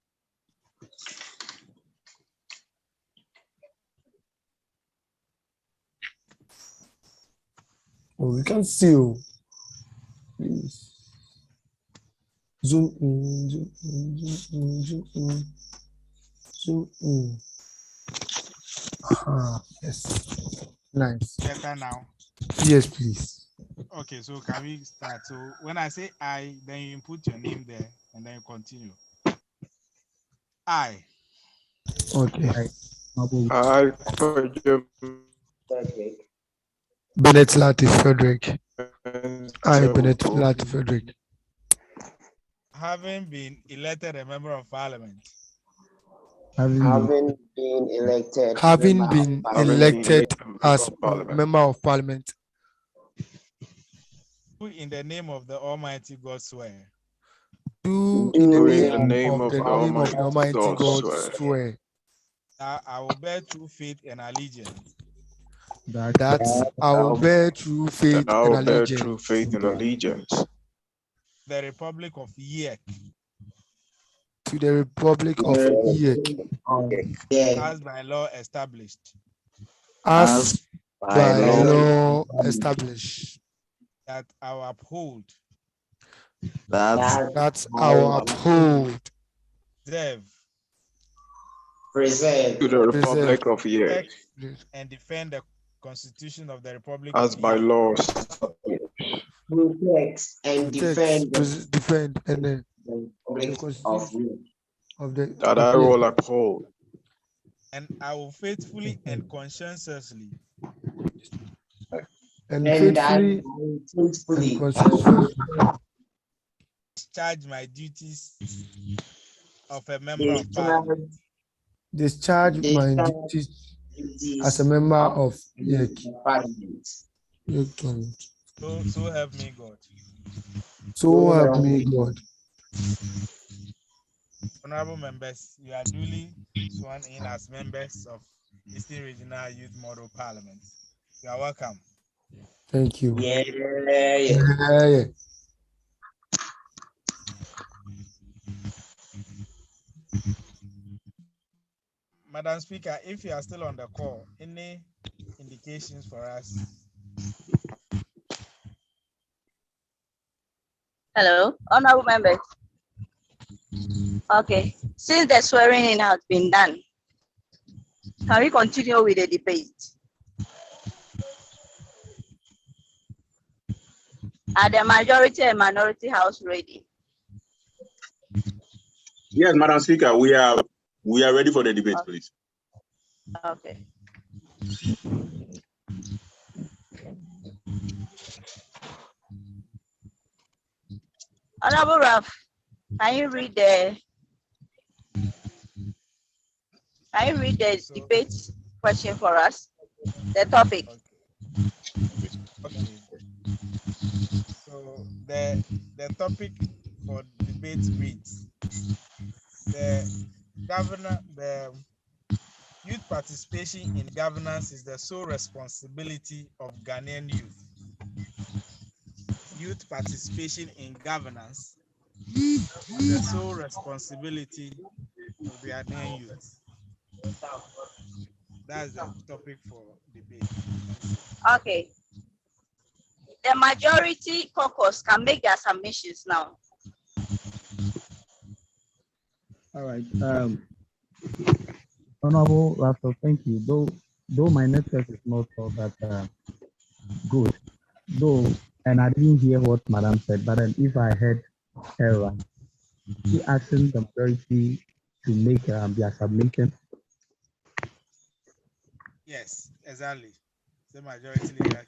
Oh, we can see you. Please. Zoom in, zoom in, zoom in, zoom in, zoom in. Yes. Nice. Better now. Yes, please. Okay, so can we start? So when I say I, then you input your name there and then you continue. I. Okay. I, Bennett Latif Frederick. I, Bennett Latif Frederick. Having been elected a member of parliament. Having been elected as member of parliament. In the name of the Almighty God swear. Do in the name of the Almighty God swear. That I will bear true faith and allegiance. That I will bear true faith and allegiance. The Republic of Yek. To the Republic of Yek. As by law established. As by law established. That I will uphold. That I will uphold. Preserve. To the Republic of Yek. And defend the Constitution of the Republic as of by Yek. law. Protect and defend and the Constitution of the that I will uphold. and I will faithfully and conscientiously and and I faithfully will and faithfully conscientiously discharge my duties of a member of parliament. discharge my discharge duties as a duties member of of parliament. So help me God. So help me God. Honorable members, you are duly sworn in as members of Eastern Regional Youth Model Parliament. You are welcome. Thank you. Yeah. Madam Speaker, if you are still on the call, any indications for us? Hello, honorable members. Okay, since the swearing in has been done, can we continue with the debate? Are the majority and minority house ready? Yes, Madam Speaker, we are ready for the debate, please. Okay. Honorable Ralph, can you read the debate question for us? The topic. Okay. So the topic for debate reads: the youth participation in governance is the sole responsibility of Ghanaian youth. Youth participation in governance is the sole responsibility of the Ghanaian youth. That's the topic for debate. Okay. The majority caucus can make their submissions now. All right. Honorable Russell, thank you. Though my network is not all that good, and I didn't hear what Madam said, but then if I heard her right, she asking the majority to make their submission. Yes, exactly. The majority leader.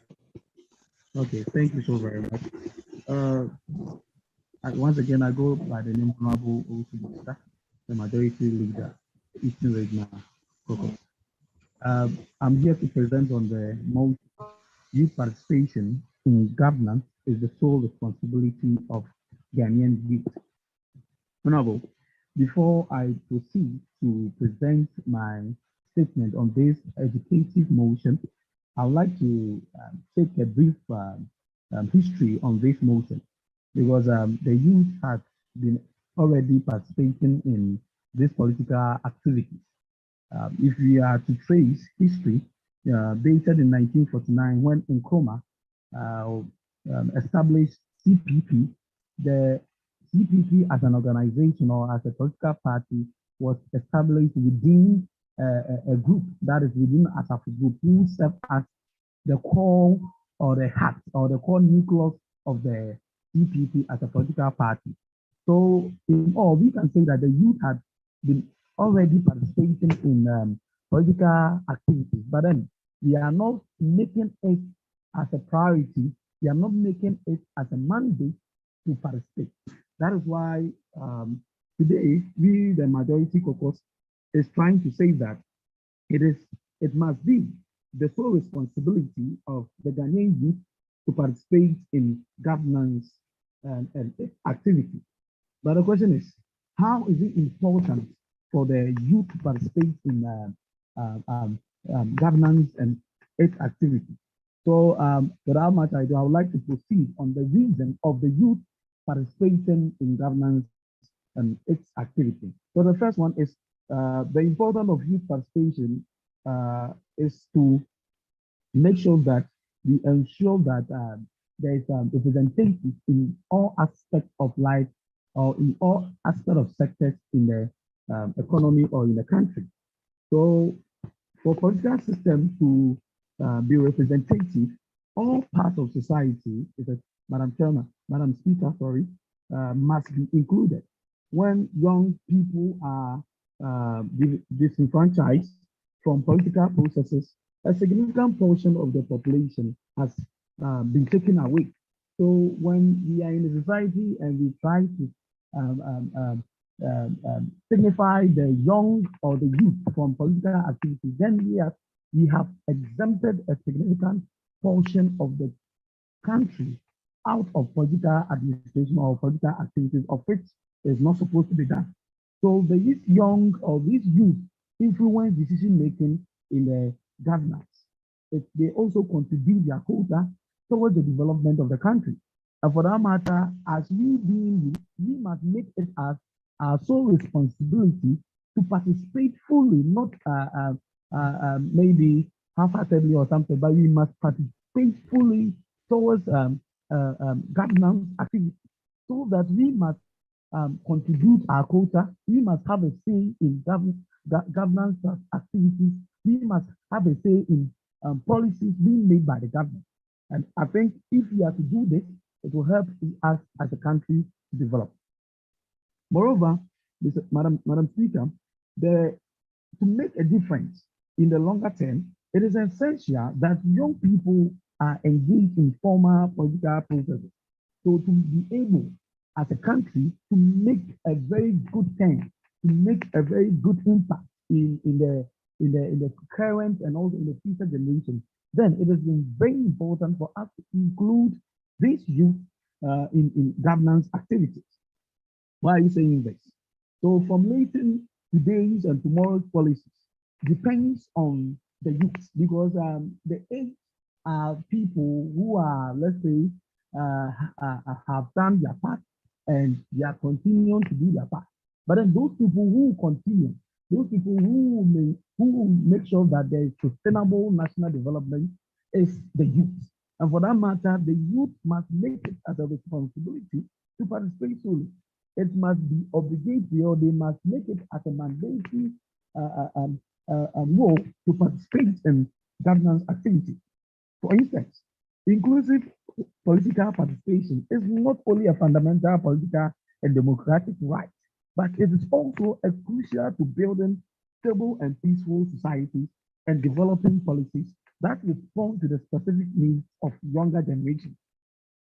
Okay, thank you so very much. Once again, I go by the name Honorable Osubusa, the majority leader, Eastern Regional Caucus. I'm here to present on the motion. Youth participation in governance is the sole responsibility of Ghanaian youth. Honorable, before I proceed to present my statement on this educative motion, I would like to take a brief history on this motion because the youth has been already participating in this political activities. If we are to trace history, dated in 1949 when Nkrumah established CPP, the CPP as an organization or as a political party was established within a group, that is within Asafo group, who served as the core or the heart or the core nucleus of the CPP as a political party. So in all, we can say that the youth had been already participating in political activities, but then we are not making it as a priority. We are not making it as a mandate to participate. That is why today we, the majority caucus, is trying to say that it must be the sole responsibility of the Ghanaian youth to participate in governance and activity. But the question is, how is it important for the youth to participate in governance and its activity? So without much ado, I would like to proceed on the reason of the youth participating in governance and its activity. So the first one is the importance of youth participation is to make sure that we ensure that there is representation in all aspects of life or in all aspects of sectors in the economy or in the country. So for political system to be representative, all parts of society, Madam Chairman, Madam Speaker, sorry, must be included. When young people are disenfranchised, from political processes, a significant portion of the population has been taken away. So when we are in a society and we try to signify the young or the youth from political activities, then we have exempted a significant portion of the country out of political administration or political activities of which is not supposed to be done. So these young or these youth influence decision making in the governance. They also contribute their quota towards the development of the country. And for that matter, as we being youth, we must make it as our sole responsibility to participate fully, not maybe half-heartedly or something, but we must participate fully towards governance activity, so that we must contribute our quota. We must have a say in governance activities. We must have a say in policies being made by the government. And I think if we are to do this, it will help us as a country to develop. Moreover, Madam Speaker, to make a difference in the longer term, it is essential that young people are engaged in formal political processes. So to be able, as a country, to make a very good turn, to make a very good impact in the current and also in the future generation, then it has been very important for us to include this youth in governance activities. Why are you saying this? So formulating today's and tomorrow's policies depends on the youth, because the age are people who are, let's say, have done their part and they are continuing to do their part. But then those people who continue, those people who make sure that there is sustainable national development is the youth. And for that matter, the youth must make it as a responsibility to participate fully. It must be obligatory, or they must make it as a mandatory role to participate in governance activities. For instance, inclusive political participation is not only a fundamental political and democratic right, but it is also a crucial to building stable and peaceful societies and developing policies that respond to the specific needs of younger generations.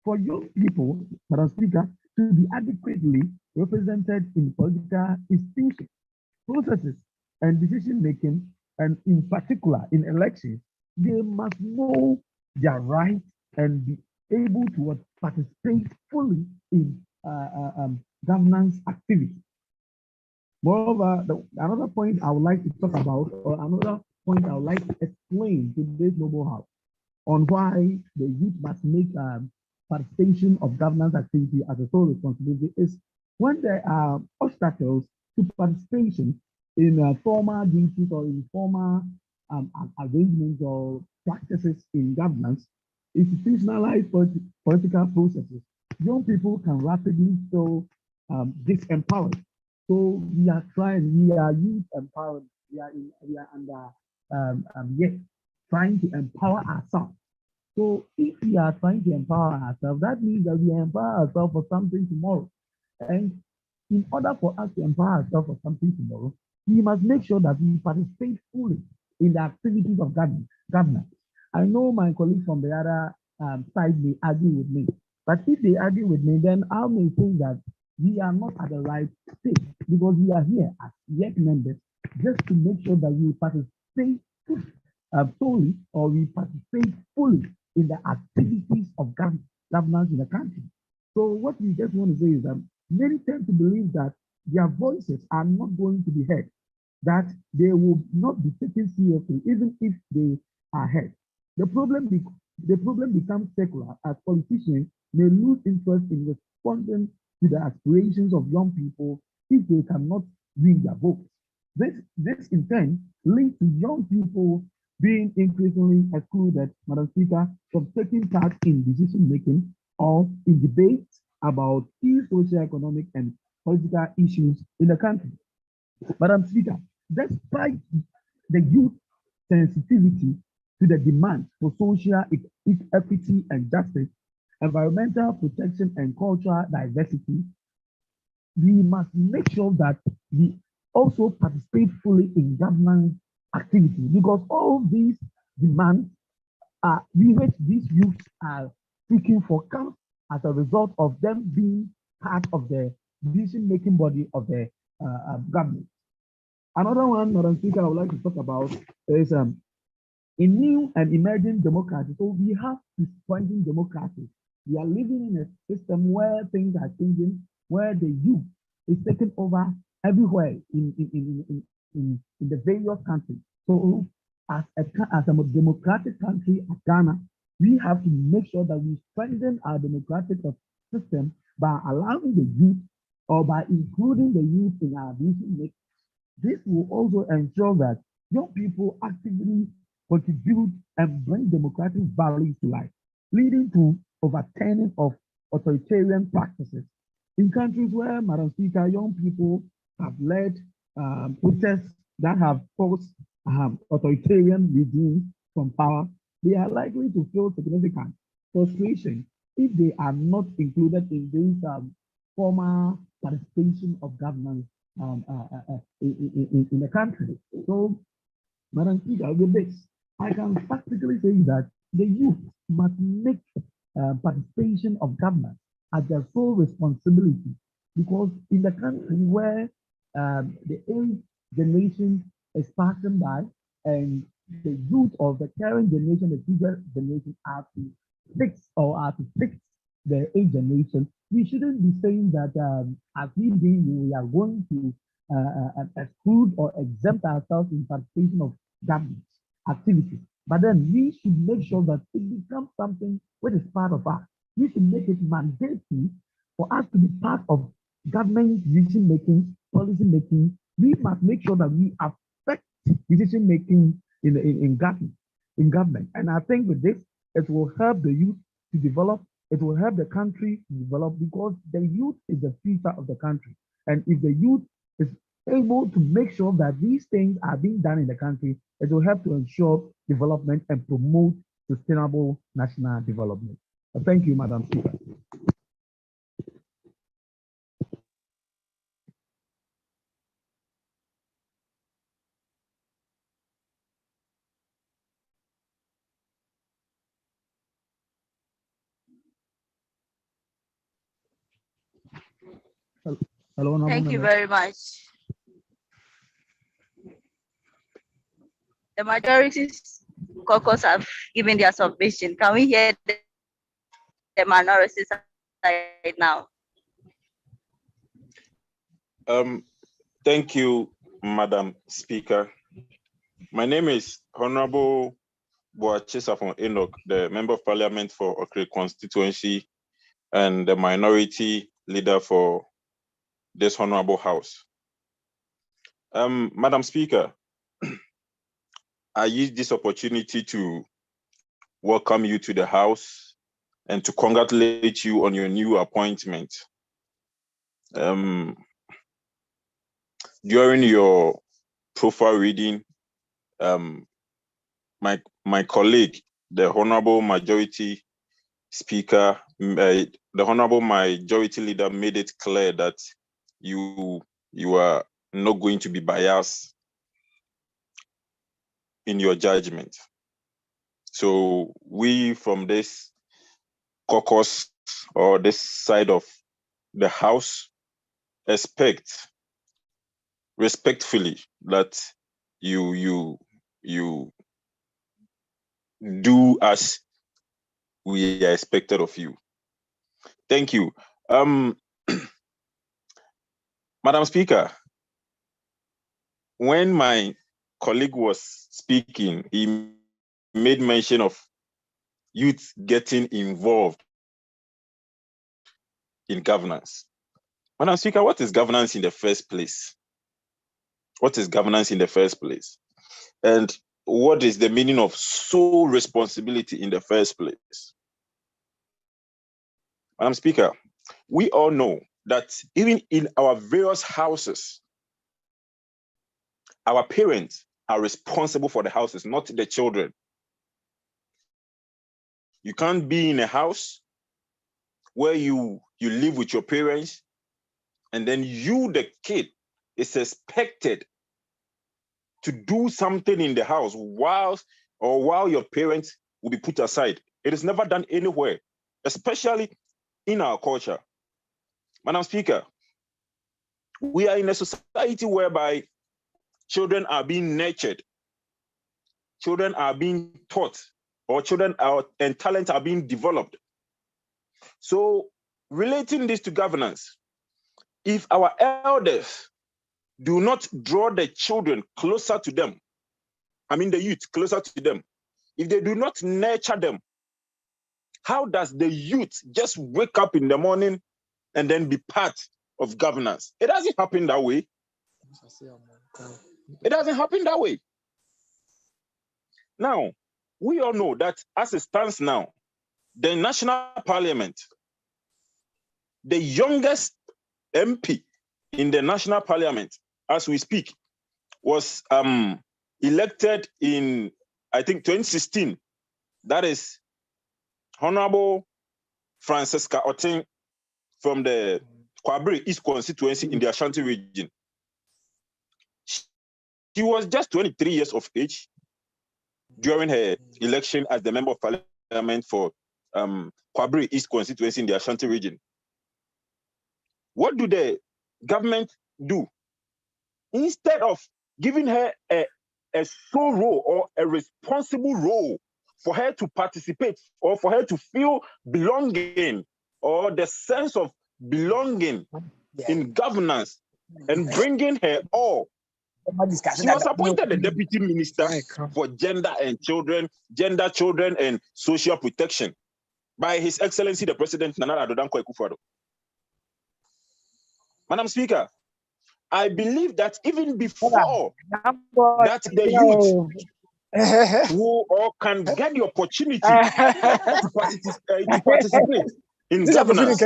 For young people, Madam Speaker, to be adequately represented in political institutions, processes, and decision making, and in particular in elections, they must know their rights and be able to participate fully in governance activity. Moreover, another point I would like to talk about, or another point I would like to explain to this noble house on why the youth must make participation of governance activity as a sole responsibility, is when there are obstacles to participation in formal duties or informal arrangements or practices in governance, institutionalized political processes, young people can rapidly feel disempowered. So we are youth empowered. We are under trying to empower ourselves. So if we are trying to empower ourselves, that means that we empower ourselves for something tomorrow. And in order for us to empower ourselves for something tomorrow, we must make sure that we participate fully in the activities of governance. I know my colleagues from the other side may argue with me, but if they argue with me, then I may think that we are not at the right stage, because we are here as yet members just to make sure that we participate solely, or we participate fully in the activities of governance in the country. So what we just want to say is that many tend to believe that their voices are not going to be heard, that they will not be taken seriously, even if they are heard. The problem becomes secular, as politicians may lose interest in responding to the aspirations of young people if they cannot win their votes. This in turn leads to young people being increasingly excluded, Madam Speaker, from taking part in decision making or in debates about key socio-economic and political issues in the country. Madam Speaker, despite the youth sensitivity to the demand for social equity and justice, environmental protection and cultural diversity, we must make sure that we also participate fully in governance activity, because all these demands which these youths are seeking for comes as a result of them being part of the decision-making body of the government. Another one, Madam Speaker, I would like to talk about is in new and emerging democracy. So we have to strengthen democracy. We are living in a system where things are changing, where the youth is taking over everywhere in the various countries. So as a democratic country as Ghana, we have to make sure that we strengthen our democratic system by allowing the youth or by including the youth in our decision making. This will also ensure that young people actively contribute and bring democratic values to life, leading to overturning of authoritarian practices. In countries where, Madam Speaker, young people have led protests that have forced authoritarian regimes from power, they are likely to feel significant frustration if they are not included in this formal participation of governance in the country. So, Madam Speaker, with this, I can practically say that the youth must make participation of government as their sole responsibility, because in the country where the age generation is passing by and the youth of the current generation, the future generation are to fix the age generation, we shouldn't be saying that as we are going to exclude or exempt ourselves in participation of government activities. But then we should make sure that it becomes something which is part of us. We should make it mandatory for us to be part of government decision making, policy making. We must make sure that we affect decision making in government. And I think with this, it will help the youth to develop. It will help the country to develop, because the youth is the future of the country. And if the youth is able to make sure that these things are being done in the country, it will help to ensure development and promote sustainable national development. Thank you, Madam Speaker. Hello, Thank you very much. The majority's caucus have given their submission. Can we hear the minority side now? Thank you, Madam Speaker. My name is Honorable Boachesafon Enoch, the Member of Parliament for Okre constituency and the minority leader for this Honorable House. Madam Speaker, I use this opportunity to welcome you to the House and to congratulate you on your new appointment. During your profile reading, my colleague, the Honorable Majority Speaker, the Honorable Majority Leader made it clear that you are not going to be biased in your judgment. So we from this caucus or this side of the House expect respectfully that you do as we are expected of you. Thank you. Madam Speaker, when my colleague was speaking, he made mention of youth getting involved in governance. Madam Speaker, what is governance in the first place? What is governance in the first place? And what is the meaning of sole responsibility in the first place? Madam Speaker, we all know that even in our various houses, our parents are responsible for the houses, not the children. You can't be in a house where you live with your parents, and then you, the kid, is expected to do something in the house while your parents will be put aside. It is never done anywhere, especially in our culture. Madam Speaker, we are in a society whereby children are being nurtured, children are being taught, or and talents are being developed. So relating this to governance, if our elders do not draw the children closer to them, the youth closer to them, if they do not nurture them, how does the youth just wake up in the morning and then be part of governance? It doesn't happen that way. It doesn't happen that way. Now, we all know that as it stands now, the National Parliament, the youngest MP in the National Parliament, as we speak, was elected in, I think, 2016. That is Honorable Francesca Oting from the Kwabri East constituency in the Ashanti region. She was just 23 years of age during her election as the Member of Parliament for Kwabri East constituency in the Ashanti region. What do the government do? Instead of giving her a sole role or a responsible role for her to participate or for her to feel belonging or the sense of belonging in governance and bringing her all, she was appointed the Deputy Minister for Gender, Children and Social Protection by His Excellency the President Nana Addo Dankwa Akufo-Addo. Madam Speaker, I believe that even before that the youth who all can get the opportunity to participate in governance,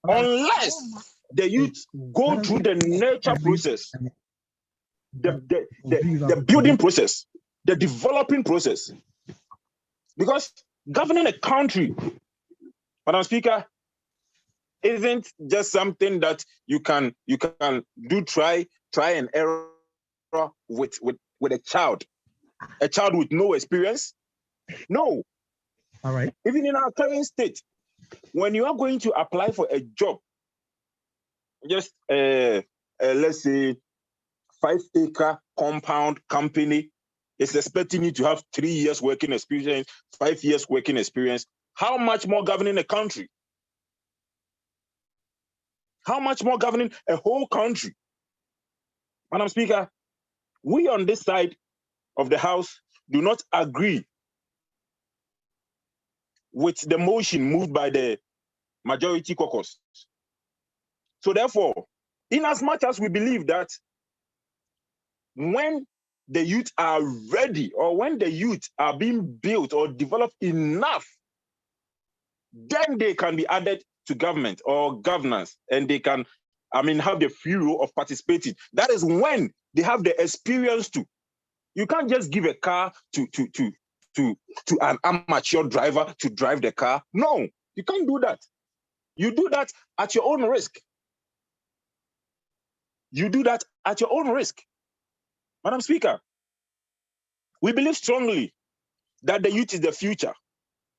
unless the youth go through the nurture process, the building process, the developing process. Because governing a country, Madam Speaker, isn't just something that you can do try and error with a child with no experience. No. All right. Even in our current state, when you are going to apply for a job, just let's say 5-acre compound company is expecting you to have 3 years working experience, 5 years working experience. How much more governing a country? How much more governing a whole country? Madam Speaker, we on this side of the House do not agree with the motion moved by the majority caucus. So therefore, in as much as we believe that when the youth are ready or when the youth are being built or developed enough, then they can be added to government or governance and they can, have the free role of participating. That is when they have the experience to. You can't just give a car to an amateur driver to drive the car. No, you can't do that. You do that at your own risk. You do that at your own risk. Madam Speaker, we believe strongly that the youth is the future.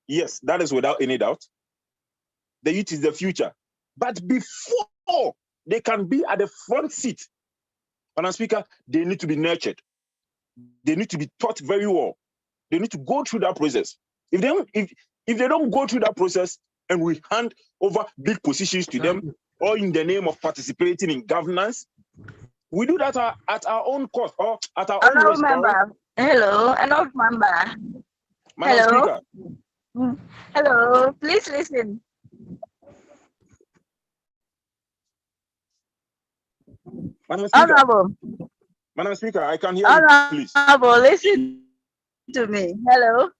Yes, that is without any doubt. The youth is the future. But before they can be at the front seat, Madam Speaker, they need to be nurtured. They need to be taught very well. They need to go through that process. If they don't go through that process and we hand over big positions to them, or in the name of participating in governance, we do that at our own cost or at our own risk. Member. Hello, another member. Madam Speaker. Hello, please listen. Madam Speaker. Honorable. Madam Speaker, I can hear you, please. Honorable, listen to me. Hello.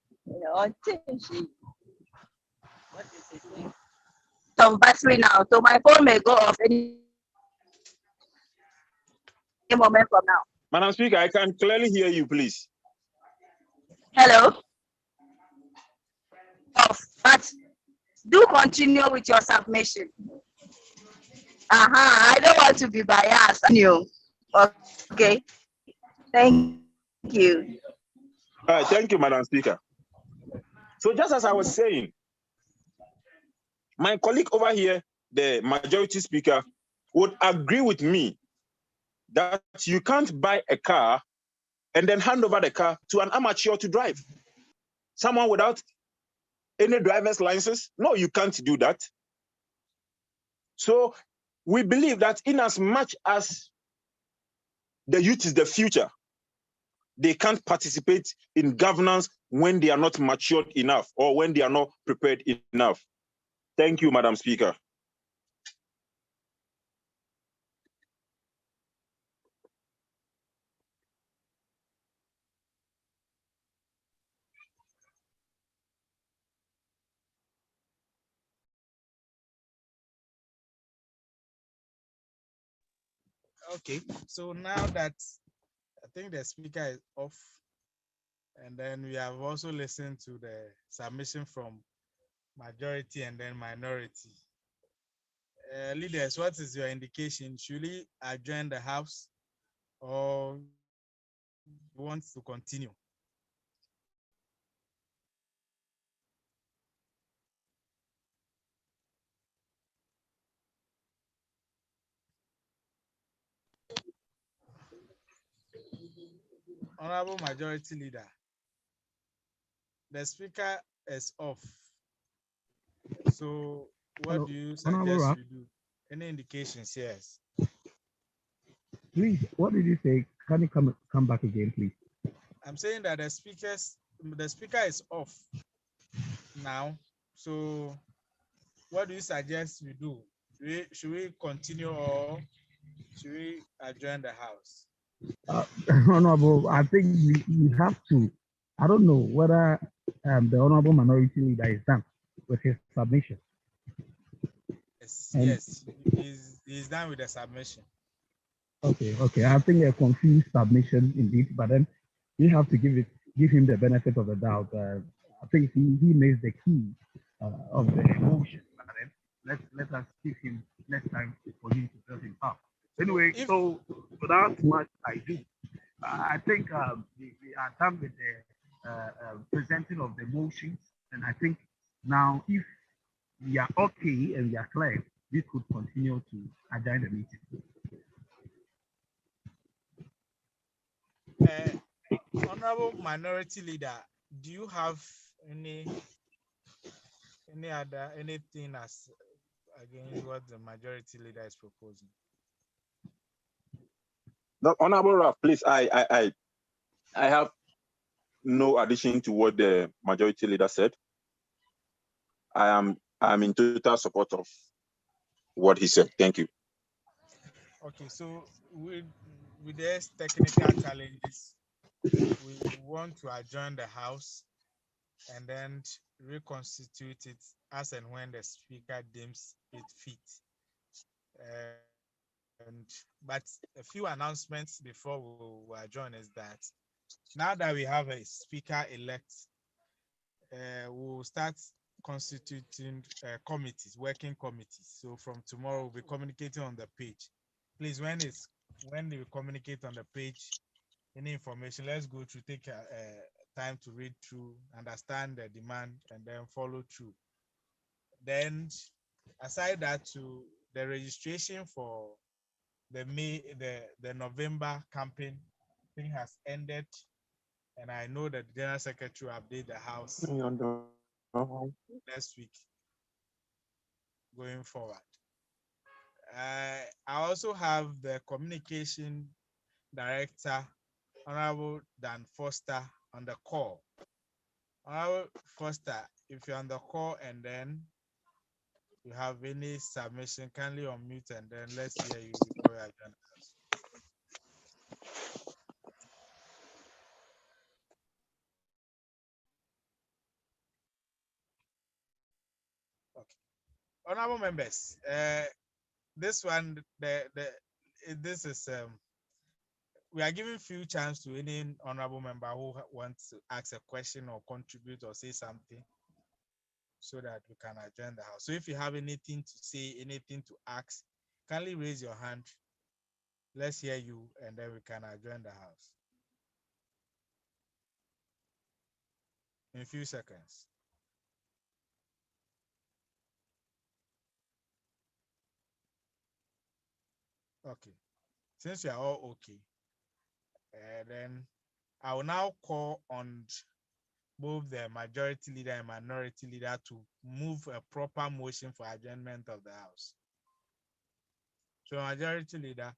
Some battery now, so my phone may go off any moment from now. Madam Speaker, I can clearly hear you, please. Hello. But do continue with your submission. I don't want to be biased. Okay. Thank you. All right, thank you, Madam Speaker. So just as I was saying, my colleague over here, the majority speaker, would agree with me that you can't buy a car and then hand over the car to an amateur to drive. Someone without any driver's license? No, you can't do that. So we believe that in as much as the youth is the future, they can't participate in governance when they are not matured enough or when they are not prepared enough. Thank you, Madam Speaker. Okay, so now that I think the speaker is off, and then we have also listened to the submission from majority and then minority. Leaders, what is your indication? Should we adjourn the house or you want to continue? Honorable Majority Leader, the speaker is off. So what Hello, do you Honorable suggest Raf, we do? Any indications? Yes. please, what did you say? Can you come back again, please? I'm saying that the speaker is off now. So what do you suggest we do? Should we continue or should we adjourn the house? Honorable, I think we have to. I don't know whether the Honorable Minority Leader is done with his submission. Yes, And yes, he's done with the submission. okay. I think a confused submission indeed, but then we have to give him the benefit of the doubt. I think he makes the key of the emotion. But then let us give him next time for him to tell him up. Anyway, so without much ado, I think we are done with the presenting of the motions, and I think now if we are okay and we are clear, we could continue to adjourn the meeting. Honorable Minority Leader, do you have anything as against what the Majority Leader is proposing? No, Honorable Raf, please, I have no addition to what the majority leader said. I am in total support of what he said. Thank you. Okay, so with these technical challenges, we want to adjourn the house and then reconstitute it as and when the speaker deems it fit. But a few announcements before we adjourn is that now that we have a speaker elect, we'll start constituting committees, working committees. So from tomorrow, we'll be communicating on the page. Please, when we communicate on the page, any information, let's go through, take time to read through, understand the demand, and then follow through. Then, aside that, to the registration for the November campaign thing has ended, and I know that the General Secretary will update the House next week going forward. I also have the Communication Director, Honorable Dan Foster, on the call. Honorable Foster, if you're on the call and then you have any submission, kindly unmute and then let's hear you before you adjourn. Okay. Honorable members, this one, this is we are giving few chance to any honorable member who wants to ask a question or contribute or say something, so that we can adjourn the house. So if you have anything to say, anything to ask, kindly raise your hand. Let's hear you, and then we can adjourn the house. in a few seconds. Okay, since you are all okay, then I will now call on both the majority leader and minority leader to move a proper motion for adjournment of the House. So majority leader,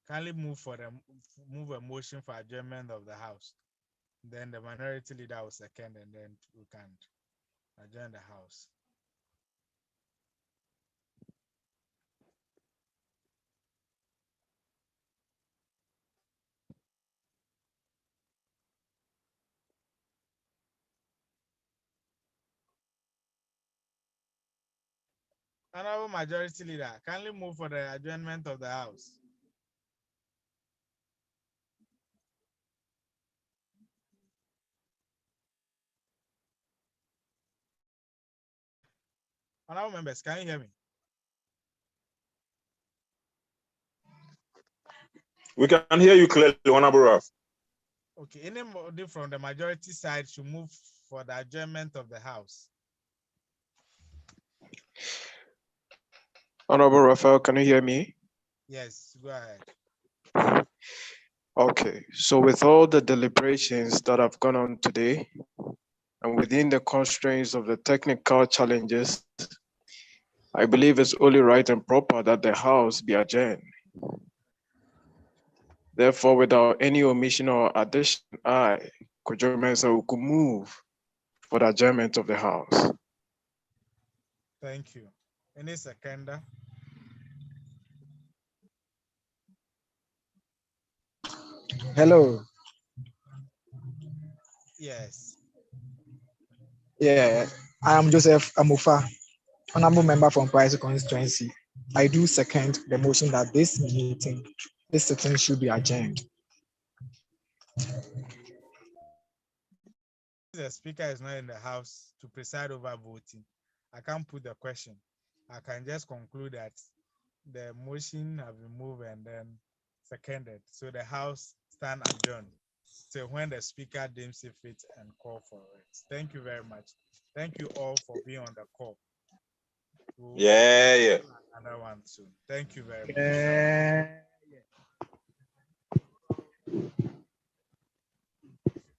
kindly move a motion for adjournment of the House. Then the minority leader will second, and then we can adjourn the House. Honorable Majority Leader, kindly move for the adjournment of the House. Honorable members, can you hear me? We can hear you clearly, Honorable Ralph. Okay, anybody from the majority side should move for the adjournment of the House. Honorable Raphael, can you hear me? Yes, go ahead. Okay, so with all the deliberations that have gone on today, and within the constraints of the technical challenges, I believe it's only right and proper that the House be adjourned. Therefore, without any omission or addition, I, Kojo Mensah, could move for the adjournment of the House. Thank you. Any seconder? Hello. Yes. Yeah, I am Joseph Amufa, honorable member from Price constituency. I do second the motion that this sitting should be adjourned. The speaker is not in the House to preside over voting. I can't put the question. I can just conclude that the motion have been moved and then seconded. So the House stand adjourned till when the speaker deems it fit and call for it. Thank you very much. Thank you all for being on the call. Yeah. Another one soon. Thank you very much. Yeah.